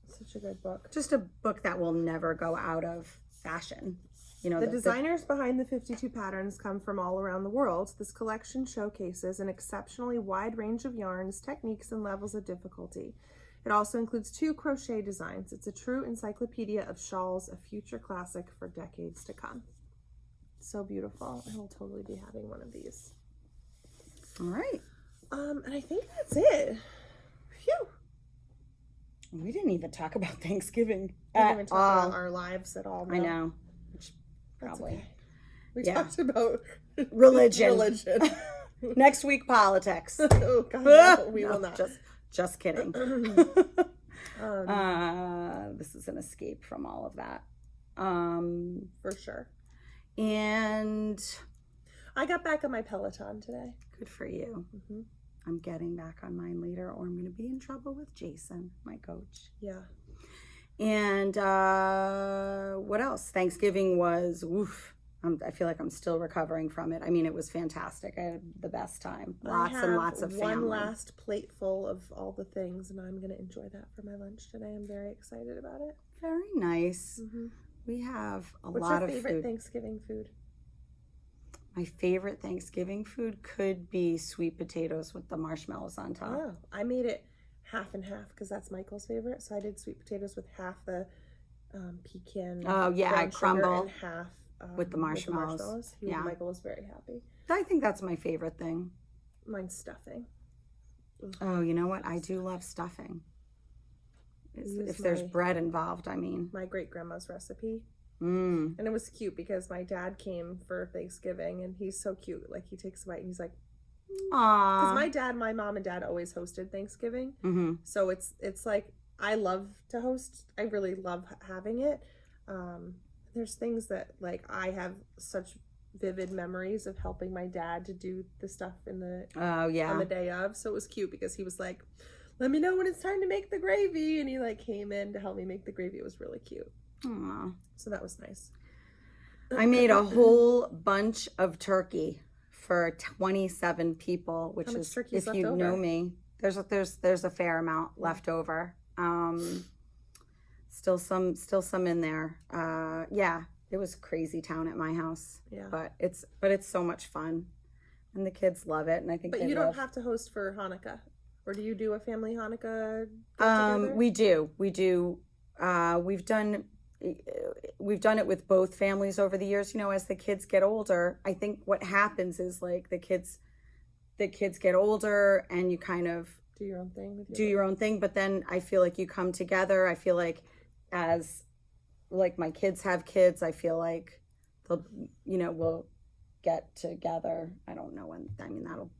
[SPEAKER 2] Such a good book.
[SPEAKER 1] Just a book that will never go out of fashion.
[SPEAKER 2] The designers behind the 52 patterns come from all around the world. This collection showcases an exceptionally wide range of yarns, techniques, and levels of difficulty. It also includes 2 crochet designs. It's a true encyclopedia of shawls, a future classic for decades to come. So beautiful. I will totally be having one of these.
[SPEAKER 1] All right.
[SPEAKER 2] And I think that's it. Phew.
[SPEAKER 1] We didn't even talk about Thanksgiving
[SPEAKER 2] We didn't
[SPEAKER 1] at
[SPEAKER 2] even talk
[SPEAKER 1] all.
[SPEAKER 2] about our lives at all.
[SPEAKER 1] I
[SPEAKER 2] no.
[SPEAKER 1] know. Which
[SPEAKER 2] That's
[SPEAKER 1] probably.
[SPEAKER 2] okay. We
[SPEAKER 1] Yeah.
[SPEAKER 2] talked about
[SPEAKER 1] Religion.
[SPEAKER 2] religion.
[SPEAKER 1] Next week, politics.
[SPEAKER 2] Oh, God, no, we
[SPEAKER 1] No,
[SPEAKER 2] will not.
[SPEAKER 1] Just kidding. This is an escape from all of that.
[SPEAKER 2] For sure.
[SPEAKER 1] And
[SPEAKER 2] I got back on my Peloton today.
[SPEAKER 1] good for you.
[SPEAKER 2] Mm-hmm.
[SPEAKER 1] I'm getting back on mine later, or I'm going to be in trouble with Jason, my coach.
[SPEAKER 2] Yeah.
[SPEAKER 1] And what else? Thanksgiving was, oof. I feel like I'm still recovering from it. I mean, it was fantastic. I had the best time. Lots and lots of family.
[SPEAKER 2] One last plate full of all the things, and I'm going to enjoy that for my lunch today. I'm very excited about it.
[SPEAKER 1] Very nice.
[SPEAKER 2] Mm-hmm.
[SPEAKER 1] We have a
[SPEAKER 2] What's
[SPEAKER 1] lot
[SPEAKER 2] your
[SPEAKER 1] of
[SPEAKER 2] favorite
[SPEAKER 1] food.
[SPEAKER 2] Thanksgiving food?
[SPEAKER 1] My favorite Thanksgiving food could be sweet potatoes with the marshmallows on top.
[SPEAKER 2] Oh, I made it half and half because that's Michael's favorite. So I did sweet potatoes with half the pecan.
[SPEAKER 1] Oh, yeah,
[SPEAKER 2] brown sugar
[SPEAKER 1] crumble
[SPEAKER 2] and half
[SPEAKER 1] with the marshmallows. Yeah.
[SPEAKER 2] Michael was very happy.
[SPEAKER 1] I think that's my favorite thing.
[SPEAKER 2] Mine's stuffing. Ugh.
[SPEAKER 1] Oh, you know what? I do love stuffing.
[SPEAKER 2] Use
[SPEAKER 1] If there's
[SPEAKER 2] my-
[SPEAKER 1] bread involved, I mean.
[SPEAKER 2] My great grandma's recipe.
[SPEAKER 1] Mm.
[SPEAKER 2] And it was cute because my dad came for Thanksgiving and he's so cute. Like he takes a bite and he's like, because
[SPEAKER 1] Aww.
[SPEAKER 2] my mom and dad always hosted Thanksgiving.
[SPEAKER 1] Mm-hmm.
[SPEAKER 2] So it's like, I love to host. I really love having it. There's things that like I have such vivid memories of helping my dad to do the stuff in the
[SPEAKER 1] Oh, yeah.
[SPEAKER 2] on the day of. So it was cute because he was like, let me know when it's time to make the gravy. And he like came in to help me make the gravy. It was really cute.
[SPEAKER 1] Aww.
[SPEAKER 2] So that was nice.
[SPEAKER 1] I made a whole bunch of turkey for 27 people, which
[SPEAKER 2] How much
[SPEAKER 1] is,
[SPEAKER 2] turkey is
[SPEAKER 1] if you
[SPEAKER 2] left
[SPEAKER 1] know
[SPEAKER 2] over?
[SPEAKER 1] me, there's a fair amount left over. Still some in there. Yeah, it was crazy town at my house.
[SPEAKER 2] Yeah.
[SPEAKER 1] But it's so much fun, and the kids love it, and I think
[SPEAKER 2] But
[SPEAKER 1] they
[SPEAKER 2] you
[SPEAKER 1] love.
[SPEAKER 2] don't have to host for Hanukkah, or do you do a family Hanukkah get-together?
[SPEAKER 1] We do. We've done it with both families over the years. You know, as the kids get older, I think what happens is like the kids get older, and you kind of
[SPEAKER 2] do your own thing with
[SPEAKER 1] do your own thing. But then I feel like you come together. I feel like as like my kids have kids, I feel like we'll get together. I don't know when. I mean, that'll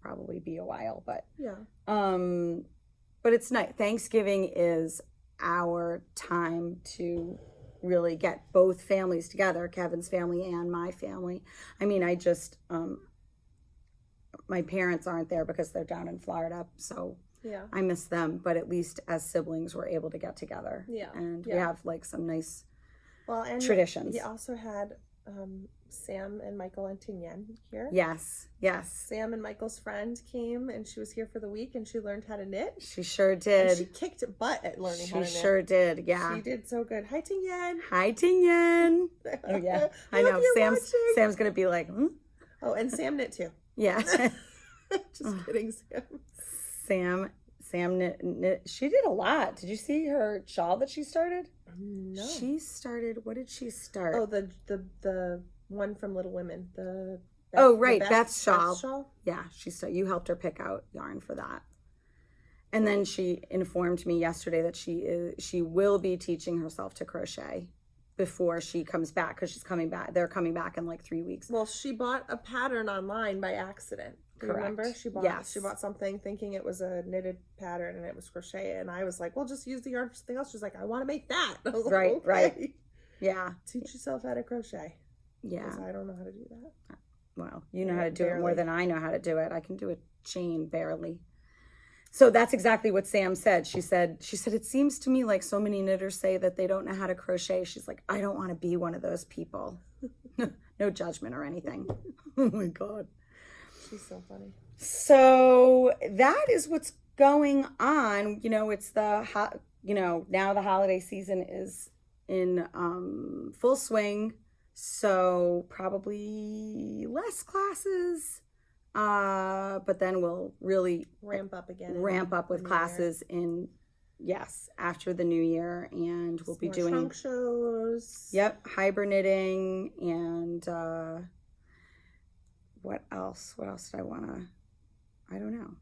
[SPEAKER 1] probably be a while, but
[SPEAKER 2] Yeah.
[SPEAKER 1] but it's nice. Thanksgiving is our time to really get both families together, Kevin's family and my family. I mean, I just my parents aren't there because they're down in Florida, so
[SPEAKER 2] Yeah.
[SPEAKER 1] I miss them, but at least as siblings we're able to get together.
[SPEAKER 2] Yeah.
[SPEAKER 1] And we
[SPEAKER 2] Yeah.
[SPEAKER 1] have like some nice
[SPEAKER 2] Well, and
[SPEAKER 1] traditions.
[SPEAKER 2] we also had Sam and Michael and Tinyen here.
[SPEAKER 1] Yes.
[SPEAKER 2] Sam and Michael's friend came and she was here for the week and she learned how to knit.
[SPEAKER 1] She sure
[SPEAKER 2] And
[SPEAKER 1] did.
[SPEAKER 2] she kicked butt at learning how to knit.
[SPEAKER 1] She sure did. Yeah.
[SPEAKER 2] She did so good. Hi, Tinyen.
[SPEAKER 1] Hi, Tinyen. Oh yeah. I know.
[SPEAKER 2] hope you're
[SPEAKER 1] Sam's
[SPEAKER 2] watching.
[SPEAKER 1] gonna be like,
[SPEAKER 2] Oh, and Sam knit too.
[SPEAKER 1] yeah.
[SPEAKER 2] Just kidding, Sam.
[SPEAKER 1] Sam knit. She did a lot. Did you see her shawl that she started?
[SPEAKER 2] No.
[SPEAKER 1] She started. What did she start?
[SPEAKER 2] Oh, the one from Little Women.
[SPEAKER 1] Beth's shawl. Yeah, you helped her pick out yarn for that. And then she informed me yesterday that she will be teaching herself to crochet before she comes back, because she's coming back. They're coming back in like 3 weeks.
[SPEAKER 2] Well, she bought a pattern online by accident. Do you
[SPEAKER 1] Correct.
[SPEAKER 2] remember? She bought something thinking it was a knitted pattern and it was crochet. And I was like, well, just use the yarn for something else. She's like, I want to make that. I was like,
[SPEAKER 1] Right,
[SPEAKER 2] okay.
[SPEAKER 1] right. Yeah.
[SPEAKER 2] Teach yourself how to crochet.
[SPEAKER 1] Yeah.
[SPEAKER 2] 'Cause I don't know how to do that.
[SPEAKER 1] Well, you know how to do it
[SPEAKER 2] Barely.
[SPEAKER 1] more than I know how to do it. I can do a chain barely. So that's exactly what Sam said. She said, it seems to me like so many knitters say that they don't know how to crochet. She's like, I don't want to be one of those people. No judgment or anything. Oh my God.
[SPEAKER 2] She's so funny.
[SPEAKER 1] So that is what's going on. You know, it's now the holiday season is in full swing. So probably less classes. But then we'll really
[SPEAKER 2] Ramp up again.
[SPEAKER 1] ramp up with
[SPEAKER 2] in the
[SPEAKER 1] classes in Yes, after the new year, and we'll be doing
[SPEAKER 2] trunk shows.
[SPEAKER 1] Yep, Hiberkniting and what else? What else did I want to? I don't know.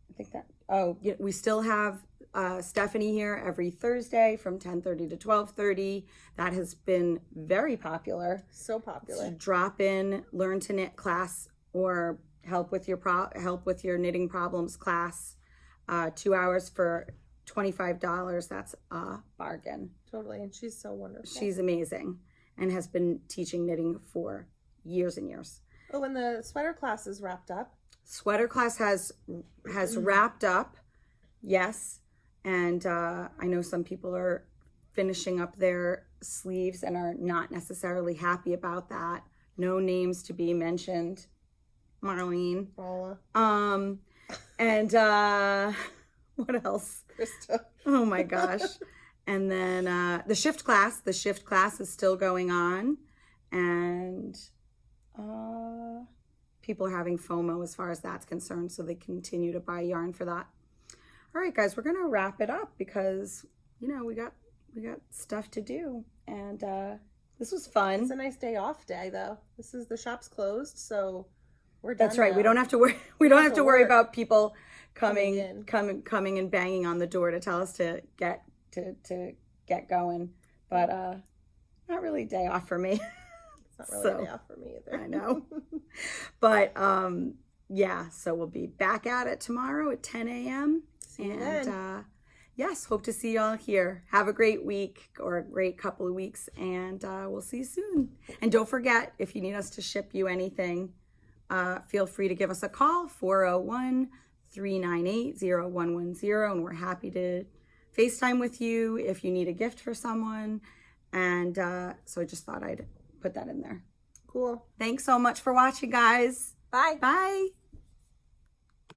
[SPEAKER 1] I think that. Oh, yeah, we still have Stephanie here every Thursday from 10:30 to 12:30. That has been very popular.
[SPEAKER 2] So popular.
[SPEAKER 1] Drop in, learn to knit class, or help with your knitting problems class. 2 hours for $25. That's a bargain.
[SPEAKER 2] Totally, and she's so wonderful.
[SPEAKER 1] She's amazing and has been teaching knitting for years and years.
[SPEAKER 2] Oh, and the sweater class is wrapped up.
[SPEAKER 1] Sweater class has wrapped up, yes. And I know some people are finishing up their sleeves and are not necessarily happy about that. No names to be mentioned, Marlene.
[SPEAKER 2] Paula.
[SPEAKER 1] And what else?
[SPEAKER 2] Krista.
[SPEAKER 1] Oh my gosh. And then the shift class is still going on, and people are having FOMO as far as that's concerned, so they continue to buy yarn for that. All right, guys, we're gonna wrap it up because we got stuff to do, and this was fun.
[SPEAKER 2] It's a nice day off day, though. The shop's closed, so we're done.
[SPEAKER 1] That's right.
[SPEAKER 2] now.
[SPEAKER 1] We don't have to worry. We don't have to worry about people coming and banging on the door to tell us to get going. But not really a day off for me.
[SPEAKER 2] It's not really a day off for me either.
[SPEAKER 1] I know. But yeah, so we'll be back at it tomorrow at 10 a.m.
[SPEAKER 2] See you then.
[SPEAKER 1] Yes, hope to see y'all here. Have a great week or a great couple of weeks, and we'll see you soon. And don't forget, if you need us to ship you anything, feel free to give us a call, 401-398-0110, and we're happy to FaceTime with you if you need a gift for someone. And so I just thought I'd put that in there.
[SPEAKER 2] Cool.
[SPEAKER 1] Thanks so much for watching, guys.
[SPEAKER 2] Bye.
[SPEAKER 1] Bye.